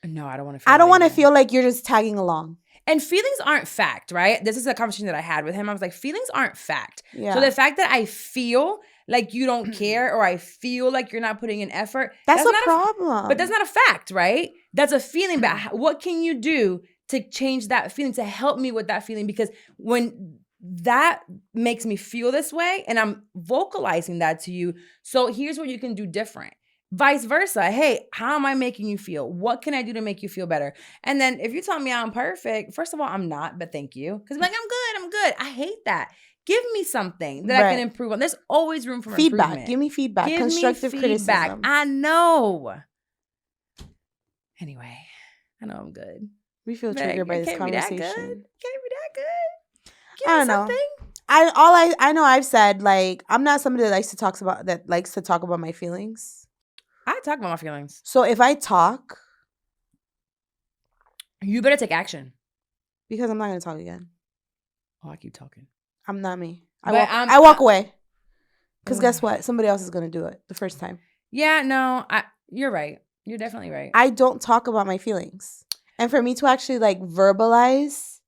No, I don't want to feel I don't want to feel like you're just tagging along. And feelings aren't fact, right? This is a conversation that I had with him. I was like, feelings aren't fact. Yeah. So the fact that I feel like you don't care or I feel like you're not putting in effort. That's a problem. But that's not a fact, right? That's a feeling. But what can you do to change that feeling, to help me with that feeling? Because when that makes me feel this way and I'm vocalizing that to you, so here's what you can do different. Vice versa. Hey, how am I making you feel? What can I do to make you feel better? And then if you tell me I'm perfect, first of all, I'm not, but thank you. Because I'm good. I hate that. Give me something that I can improve on. There's always room for improvement. Give me feedback. Constructive criticism. I know. Anyway, I know I'm good. We feel triggered by this conversation. Can't be that good. Give I me don't something. know. I know I've said, like, I'm not somebody that likes to talk about my feelings. I talk about my feelings. So if I talk, you better take action. Because I'm not going to talk again. Oh, I keep talking. I'm not me. I walk away. Because guess what? Somebody else is going to do it the first time. Yeah, no, you're right. You're definitely right. I don't talk about my feelings. And for me to actually like verbalize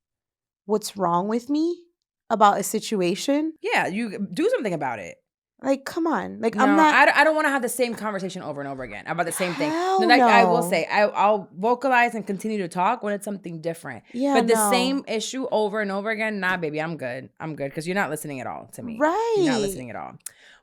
what's wrong with me about a situation. Yeah, you do something about it. Like, come on. Like, no, I'm not. I don't want to have the same conversation over and over again about the same thing. Hell Like, no. I will say, I'll vocalize and continue to talk when it's something different. Yeah, but the same issue over and over again, nah, baby, I'm good. Because you're not listening at all to me. Right. You're not listening at all.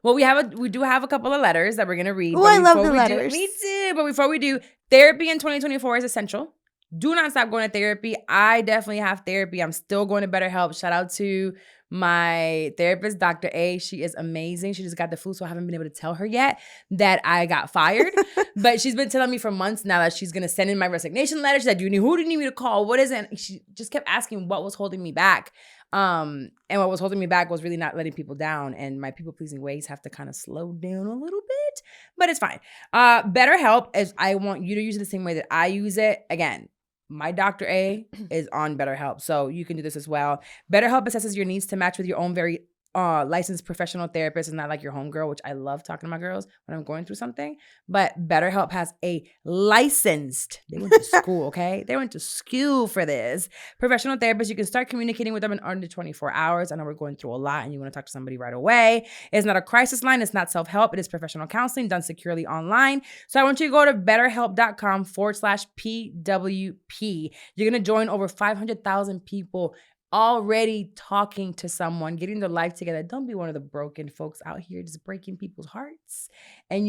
Well, we do have a couple of letters that we're gonna read. Oh, I love the letters. Me too. But before we do, therapy in 2024 is essential. Do not stop going to therapy. I definitely have therapy. I'm still going to BetterHelp. Shout out to my therapist, Dr. A. She is amazing. She just got the flu, so I haven't been able to tell her yet that I got fired. But she's been telling me for months now that she's going to send in my resignation letter. She said, who do you need me to call? What is it? And she just kept asking what was holding me back. And what was holding me back was really not letting people down. And my people-pleasing ways have to kind of slow down a little bit. But it's fine. BetterHelp is, I want you to use it the same way that I use it. Again, my Dr. A is on BetterHelp, so you can do this as well. BetterHelp assesses your needs to match with your own very licensed professional therapist. It's not like your homegirl, which I love talking to my girls when I'm going through something. But BetterHelp has a licensed, they went to school, okay? They went to school for this. Professional therapist, you can start communicating with them in under 24 hours. I know we're going through a lot and you want to talk to somebody right away. It's not a crisis line. It's not self-help. It is professional counseling done securely online. So I want you to go to betterhelp.com/PWP. You're going to join over 500,000 people already talking to someone, getting their life together. Don't be one of the broken folks out here just breaking people's hearts and,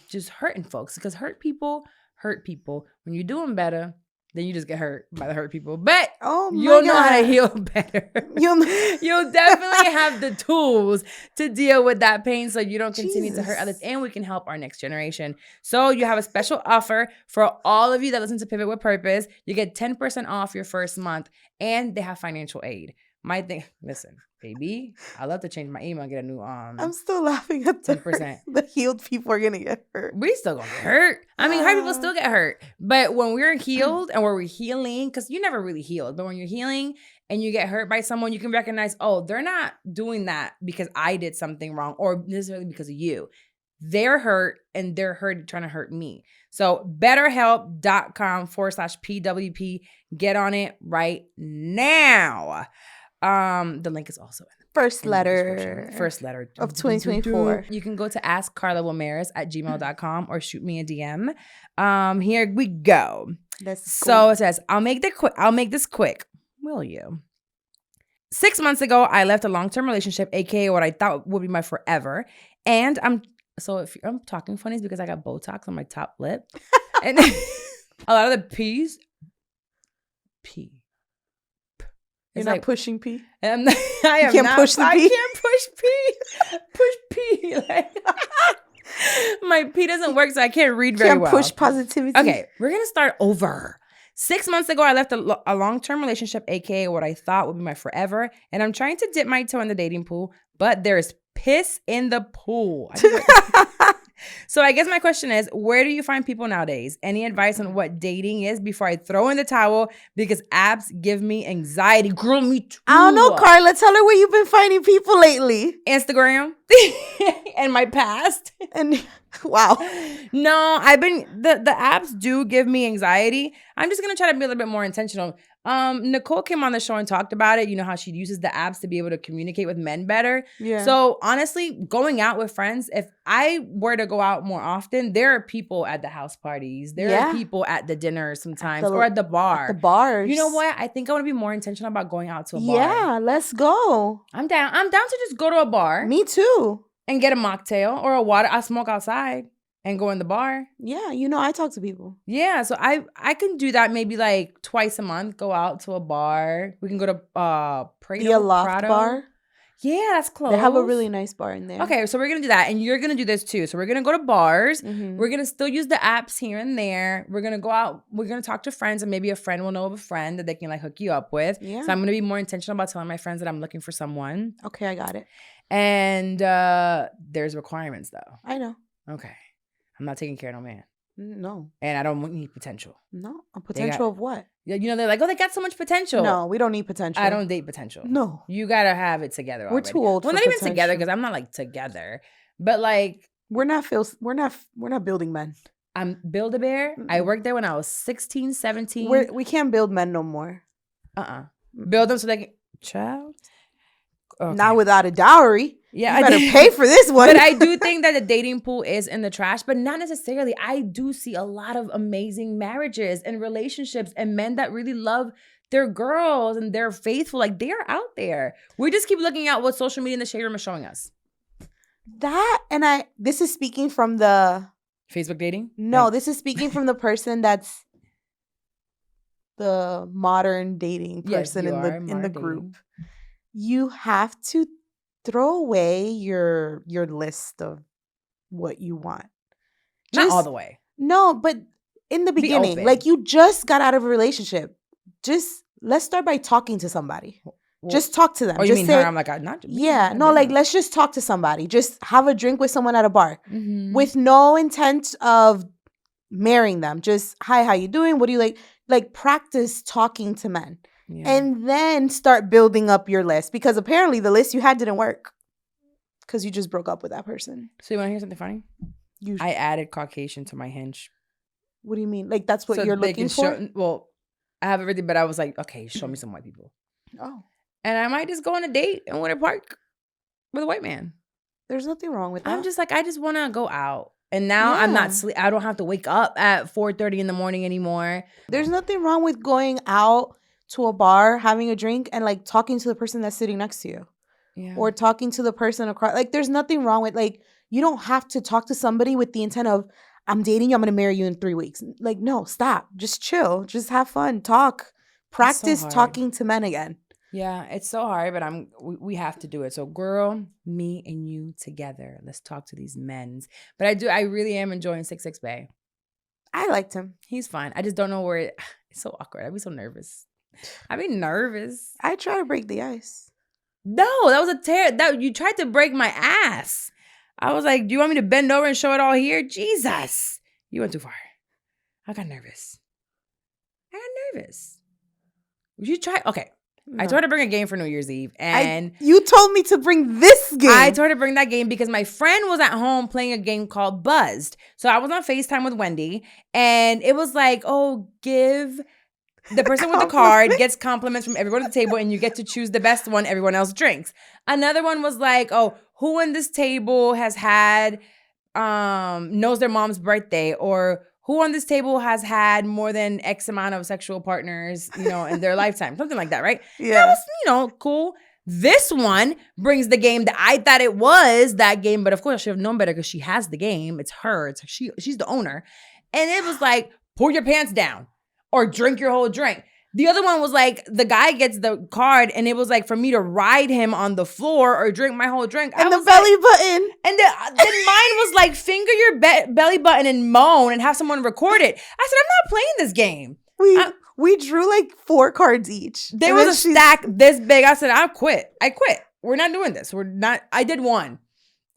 just hurting folks, because hurt people. When you're doing better, then you just get hurt by the hurt people. But you'll know how to heal better. You'll definitely have the tools to deal with that pain so you don't continue to hurt others, and we can help our next generation. So you have a special offer for all of you that listen to Pivot with Purpose. You get 10% off your first month, and they have financial aid. My thing, listen, baby, I love to change my email and get a new I'm still laughing at 10%. The healed people are gonna get hurt. We still gonna get hurt. I mean, hurt people still get hurt. But when we're healed and when we're healing, because you never really healed, but when you're healing and you get hurt by someone, you can recognize, they're not doing that because I did something wrong or necessarily because of you. They're hurt and they're trying to hurt me. So betterhelp.com/PWP. Get on it right now. The link is also in the first letter of 2024. You can go to askcarlawilmaris@gmail.com or shoot me a DM. Here we go. So it says, I'll make this quick. Will you? 6 months ago, I left a long-term relationship, aka what I thought would be my forever. And if I'm talking funny, it's because I got Botox on my top lip. And a lot of the P's. P. You're not pushing P? I am not. I can't push P. Push P. My P doesn't work, so I can't read very well. Can't push positivity. Okay, we're going to start over. 6 months ago, I left a long-term relationship, aka what I thought would be my forever. And I'm trying to dip my toe in the dating pool, but there's piss in the pool. So I guess my question is, where do you find people nowadays? Any advice on what dating is before I throw in the towel? Because apps give me anxiety. Girl, me too. I don't know, Carla. Tell her where you've been finding people lately. Instagram and my past. And wow. No, the apps do give me anxiety. I'm just going to try to be a little bit more intentional. Nicole came on the show and talked about it. You know how she uses the apps to be able to communicate with men better. Yeah. So honestly, going out with friends, if I were to go out more often, there are people at the house parties. There are people at the dinner sometimes or at the bar. At the bars. You know what? I think I want to be more intentional about going out to a bar. Yeah, let's go. I'm down to just go to a bar. Me too. And get a mocktail or a water. I smoke outside. And go in the bar. Yeah, I talk to people. Yeah, so I can do that maybe like twice a month. Go out to a bar. We can go to The Loft Bar. Yeah, that's close. They have a really nice bar in there. Okay, so we're gonna do that, and you're gonna do this too. So we're gonna go to bars. Mm-hmm. We're gonna still use the apps here and there. We're gonna go out. We're gonna talk to friends, and maybe a friend will know of a friend that they can like hook you up with. Yeah. So I'm gonna be more intentional about telling my friends that I'm looking for someone. Okay, I got it. And there's requirements though. I know. Okay. I'm not taking care of no man. No. And I don't need potential. No. A potential of what? They're like, they got so much potential. No, we don't need potential. I don't date potential. No. You got to have it together already. We're too old for not potential. Even together, because I'm not like together. But like. We're not building men. I'm Build-A-Bear. Mm-hmm. I worked there when I was 16, 17. We can't build men no more. Build them so they can. Child. Not without a dowry. Yeah, you better pay for this one. But I do think that the dating pool is in the trash, but not necessarily. I do see a lot of amazing marriages and relationships and men that really love their girls and they're faithful. Like, they are out there. We just keep looking at what social media and the shade room is showing us. This is speaking from the Facebook dating? No, this is speaking from the person that's the modern dating person in the group. You have to throw away your list of what you want. Not all the way. No, but in the beginning, like you just got out of a relationship. Just let's start by talking to somebody. Well, just talk to them. Oh, you just mean her? I'm like, not. Yeah, no, like let's just talk to somebody. Just have a drink with someone at a bar with no intent of marrying them. Just, hi, how you doing? What do you like? Like practice talking to men. Yeah. And then start building up your list because apparently the list you had didn't work because you just broke up with that person. So you want to hear something funny? I added Caucasian to my Hinge. What do you mean? Like that's what you're looking for? Well, I have everything, but I was like, okay, show me some white people. Oh. And I might just go on a date in Winter Park with a white man. There's nothing wrong with that. I'm just like, I just want to go out. And now I'm not I don't have to wake up at 4:30 in the morning anymore. There's nothing wrong with going out to a bar, having a drink, and like talking to the person that's sitting next to you. Yeah. Or talking to the person across. Like there's nothing wrong with like, you don't have to talk to somebody with the intent of, I'm dating you, I'm going to marry you in 3 weeks. Like, no, stop. Just chill. Just have fun. Talk. Practice talking to men again. Yeah, it's so hard, but we have to do it. So girl, me and you together. Let's talk to these men. But I really am enjoying 6'6" Bay. I liked him. He's fine. I just don't know where it's so awkward. I'd be so nervous. I'd be nervous. I try to break the ice. No, that was that you tried to break my ass. I was like, do you want me to bend over and show it all here? Jesus. You went too far. I got nervous. Would you try? Okay. No. I told her to bring a game for New Year's Eve. And you told me to bring this game. I told her to bring that game because my friend was at home playing a game called Buzzed. So I was on FaceTime with Wendy. And it was like, oh, give the person with the card gets compliments from everyone at the table. And you get to choose the best one everyone else drinks. Another one was like, oh, who on this table has had, knows their mom's birthday? Or who on this table has had more than X amount of sexual partners, in their lifetime? Something like that, right? Yeah. That was, cool. This one brings the game that I thought it was that game, but of course I should have known better because she has the game. It's her. She's the owner. And it was like, pull your pants down or drink your whole drink. The other one was like, the guy gets the card and it was like for me to ride him on the floor or drink my whole drink. And the belly button. And then mine was like, finger your belly button and moan and have someone record it. I said, I'm not playing this game. We drew like 4 cards each. There was a stack this big. I said, I quit. We're not doing this. I did one.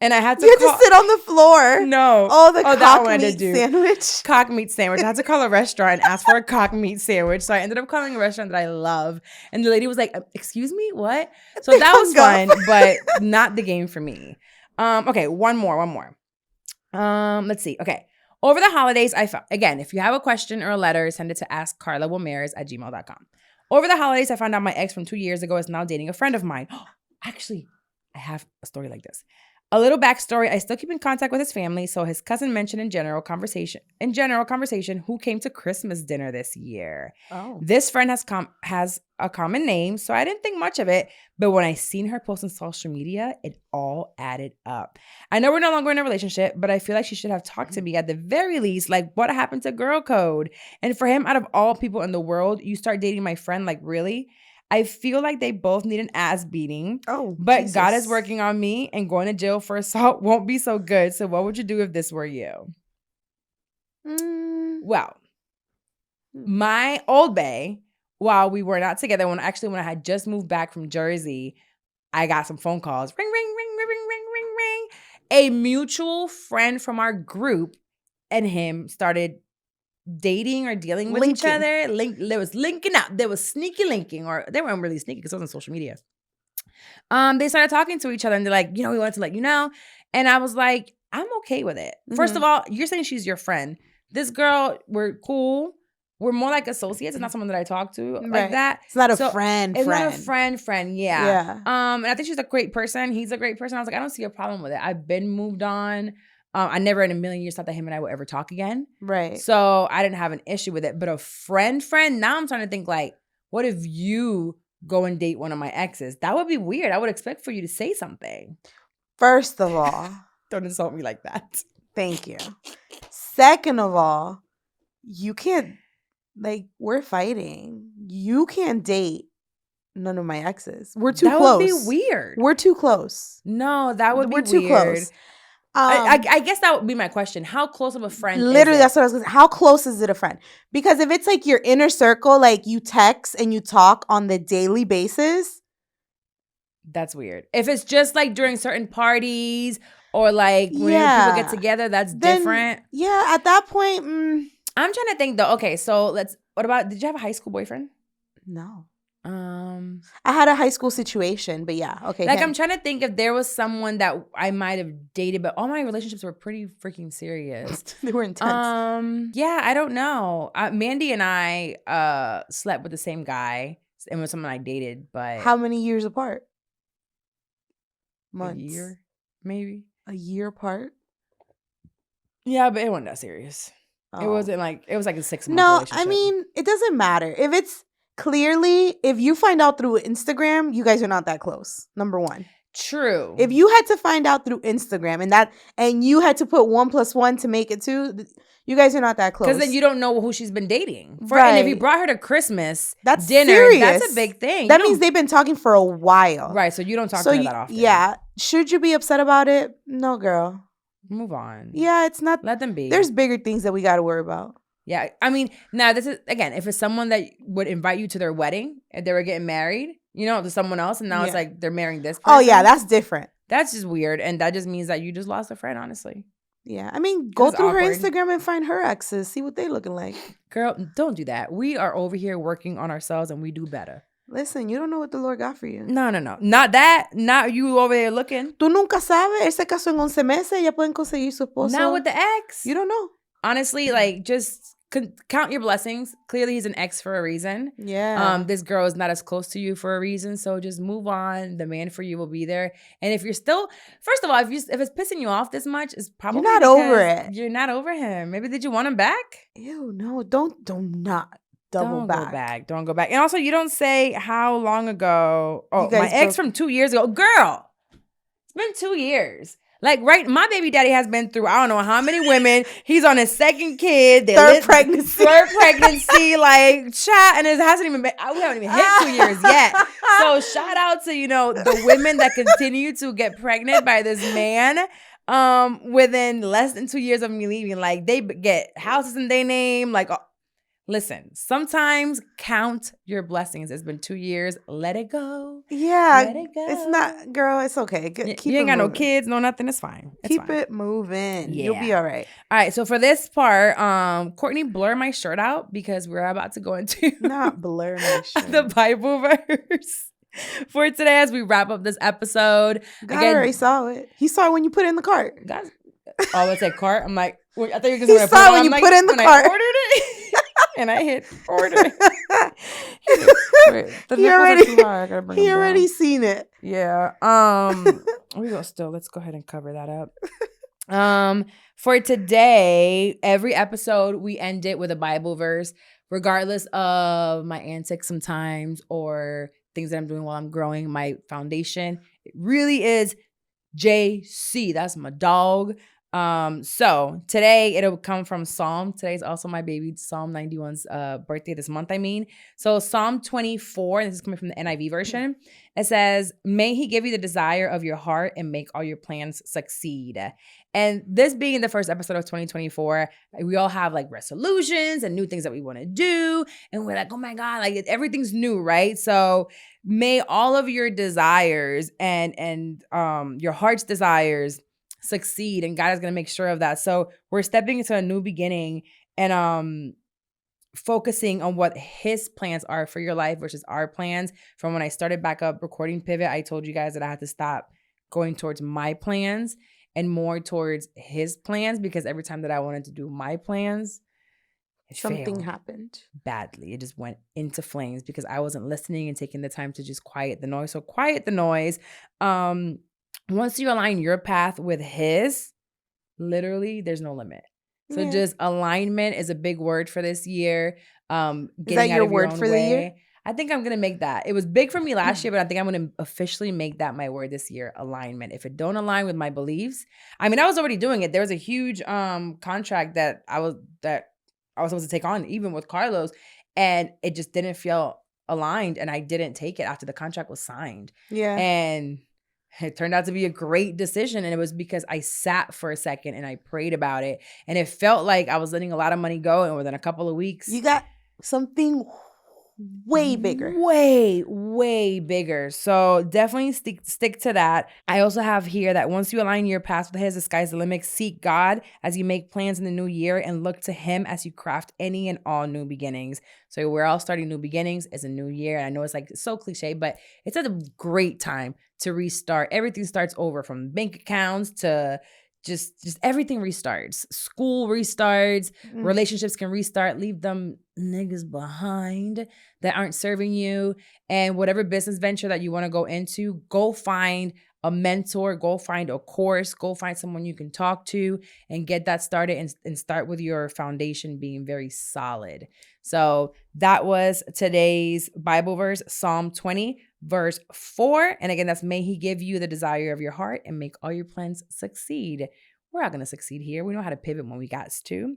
And I had to to sit on the floor. No. The cock meat sandwich. Cock meat sandwich. I had to call a restaurant and ask for a cock meat sandwich. So I ended up calling a restaurant that I love. And the lady was like, excuse me, what? So that was fun, but not the game for me. Okay, one more. Let's see. Okay. Over the holidays, I found, again, if you have a question or a letter, send it to askcarlawilmaris@gmail.com. Over the holidays, I found out my ex from 2 years ago is now dating a friend of mine. Actually, I have a story like this. A little backstory, I still keep in contact with his family, so his cousin mentioned in general conversation who came to Christmas dinner this year. Oh. This friend has a common name, so I didn't think much of it, but when I seen her post on social media, it all added up. I know we're no longer in a relationship, but I feel like she should have talked to me at the very least, like what happened to girl code? And for him, out of all people in the world, you start dating my friend, like really? I feel like they both need an ass beating. Oh, but Jesus. God is working on me, and going to jail for assault won't be so good. So what would you do if this were you? Well, my old bae, while we were not together, when I had just moved back from Jersey, I got some phone calls. Ring, ring, ring, ring, ring, ring, ring, ring. A mutual friend from our group and him started dating or dealing with each other. There was linking up. There was sneaky linking, or they weren't really sneaky because it was on social media. They started talking to each other and they're like, we wanted to let you know. And I was like, I'm okay with it. Mm-hmm. First of all, you're saying she's your friend. This girl, we're cool. we're more like associates. It's not someone that I talk to like that. It's not a friend. It's not a friend. Yeah. And I think she's a great person. He's a great person. I was like, I don't see a problem with it. I've been moved on. I never in a million years thought that him and I would ever talk again. Right. So I didn't have an issue with it. But a friend, now I'm trying to think like, what if you go and date one of my exes? That would be weird. I would expect for you to say something. First of all. Don't insult me like that. Thank you. Second of all, you can't, like, we're fighting. You can't date none of my exes. We're too close. That would be weird. We're too close. No, that would be weird. We're too close. I guess that would be my question. How close of a friend literally, is it? that's what I was going to say. How close is it a friend? Because if it's like your inner circle, like you text and you talk on the daily basis. That's weird. If it's just like during certain parties or like when people get together, that's different. Yeah, at that point. I'm trying to think though. Okay, so what about, did you have a high school boyfriend? No. I had a high school situation, but yeah, okay. Like I'm trying to think if there was someone that I might have dated, but all my relationships were pretty freaking serious. They were intense. Yeah, I don't know. Mandy and I slept with the same guy and was someone I dated, but how many years apart? Months. A year, maybe. A year apart. Yeah, but it wasn't that serious. It wasn't like, it was like a 6 month relationship. I mean, it doesn't matter if it's. Clearly, if you find out through Instagram, you guys are not that close. Number one. True. If you had to find out through Instagram and you had to put 1 + 1 to make it 2, you guys are not that close. Because then you don't know who she's been dating. Right. And if you brought her to Christmas that's dinner, serious. That's a big thing. That means they've been talking for a while. Right. So you don't talk to her that often. Yeah. Should you be upset about it? No, girl. Move on. Yeah, it's not. Let them be. There's bigger things that we got to worry about. Yeah, I mean, now this is, again, if it's someone that would invite you to their wedding, if they were getting married, to someone else, and now it's like they're marrying this person. Oh, yeah, that's different. That's just weird, and that just means that you just lost a friend, honestly. Yeah, I mean, go through her Instagram and find her exes, see what they looking like. Girl, don't do that. We are over here working on ourselves, and we do better. Listen, you don't know what the Lord got for you. No. Not that. Not you over there looking. Tú nunca sabes. Él se casó en 11 meses, ya pueden conseguir su esposo. Not with the ex. You don't know. Honestly, like, just count your blessings. Clearly, he's an ex for a reason. Yeah. This girl is not as close to you for a reason. So just move on. The man for you will be there. And if you're still, first of all, if it's pissing you off this much, it's probably you're not over it. You're not over him. Maybe did you want him back? Ew, no. Don't not double back. Don't go back. And also, you don't say how long ago. Oh, my ex from 2 years ago. Girl, it's been 2 years. Like, right, my baby daddy has been through, I don't know how many women. He's on his second kid. Third pregnancy, like, child, and it hasn't even been, we haven't even hit 2 years yet. So shout out to, the women that continue to get pregnant by this man within less than 2 years of me leaving. Like, they get houses in their name, like, listen, sometimes count your blessings. It's been 2 years. Let it go. Yeah. Let it go. It's not, girl, it's okay. Keep you ain't got no kids, no nothing. It's fine. Keep it moving. Yeah. You'll be all right. All right. So for this part, Courtney, blur my shirt out because we're about to go into not blur my shirt. The Bible verse for today as we wrap up this episode. God already saw it. He saw it when you put it in the cart. Guys, it's a cart. I'm like, I thought you were going to saw it when you put it in the cart. I ordered it. And I hit order. He already seen it. Yeah. Let's go ahead and cover that up. For today, every episode we end it with a Bible verse, regardless of my antics sometimes or things that I'm doing while I'm growing my foundation. It really is JC. That's my dog. So today it'll come from Psalm. Today's also my baby Psalm 91's birthday this month, So Psalm 24, and this is coming from the NIV version. It says, may he give you the desire of your heart and make all your plans succeed. And this being the first episode of 2024, we all have like resolutions and new things that we want to do. And we're like, oh my God, like everything's new, right? So may all of your desires and your heart's desires succeed, and God is going to make sure of that. So we're stepping into a new beginning and focusing on what his plans are for your life versus our plans. From when I started back up recording Pivot, I told you guys that I had to stop going towards my plans and more towards his plans, because every time that I wanted to do my plans, Something happened. Badly. It just went into flames because I wasn't listening and taking the time to just quiet the noise. So quiet the noise. Once you align your path with his, literally there's no limit. So just alignment is a big word for this year. Is that your word for the year? I think I'm going to make that. It was big for me last year, but I think I'm going to officially make that my word this year, alignment. If it don't align with my beliefs, I mean, I was already doing it. There was a huge contract that I was supposed to take on, even with Carlos, and it just didn't feel aligned, and I didn't take it after the contract was signed. Yeah. And it turned out to be a great decision, and it was because I sat for a second and I prayed about it, and it felt like I was letting a lot of money go, and within a couple of weeks, you got something way bigger. Way bigger. So definitely stick to that. I also have here that once you align your path with his, the sky's the limit. Seek God as you make plans in the new year and look to him as you craft any and all new beginnings. So we're all starting new beginnings. It's a new year. And I know it's like so cliche, but it's a great time to restart. Everything starts over, from bank accounts to just everything restarts. School restarts, relationships can restart. Leave them niggas behind that aren't serving you. And whatever business venture that you want to go into, go find a mentor, go find a course, go find someone you can talk to and get that started, and start with your foundation being very solid. So that was today's Bible verse, Psalm 20, verse 4. And again, that's, may he give you the desire of your heart and make all your plans succeed. We're all going to succeed here. We know how to pivot when we got to.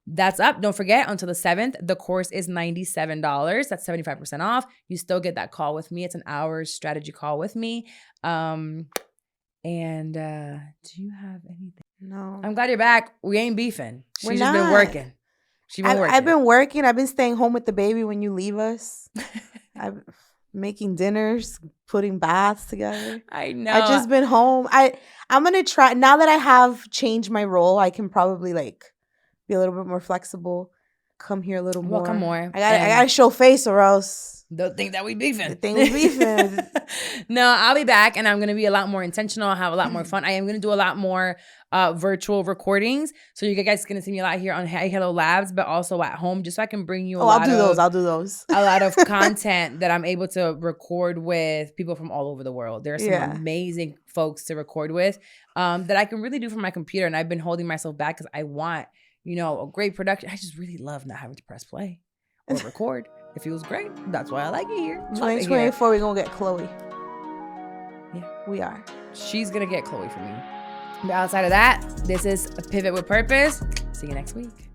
That's up. Don't forget, until the 7th, the course is $97. That's 75% off. You still get that call with me. It's an hour's strategy call with me. And do you have anything? No. I'm glad you're back. We ain't beefing. She's just been working. I've been working. I've been staying home with the baby when you leave us. I'm making dinners, putting baths together. I know. I've just been home. I'm going to try. Now that I have changed my role, I can probably be a little bit more flexible. Come here a little more. Welcome more. I gotta show face, or else they'll think that we beefing. No, I'll be back, and I'm going to be a lot more intentional. I'll have a lot more fun. I am going to do a lot more virtual recordings. So you guys are going to see me a lot here on Hey Hello Labs, but also at home, just so I can bring you I'll do those. A lot of content that I'm able to record with people from all over the world. There are some amazing folks to record with that I can really do from my computer. And I've been holding myself back because I want, a great production. I just really love not having to press play or record. It feels great. That's why I like it here. 2024, we're going to get Chloe. Yeah. We are. She's going to get Chloe for me. But outside of that, this is a Pivot with Purpose. See you next week.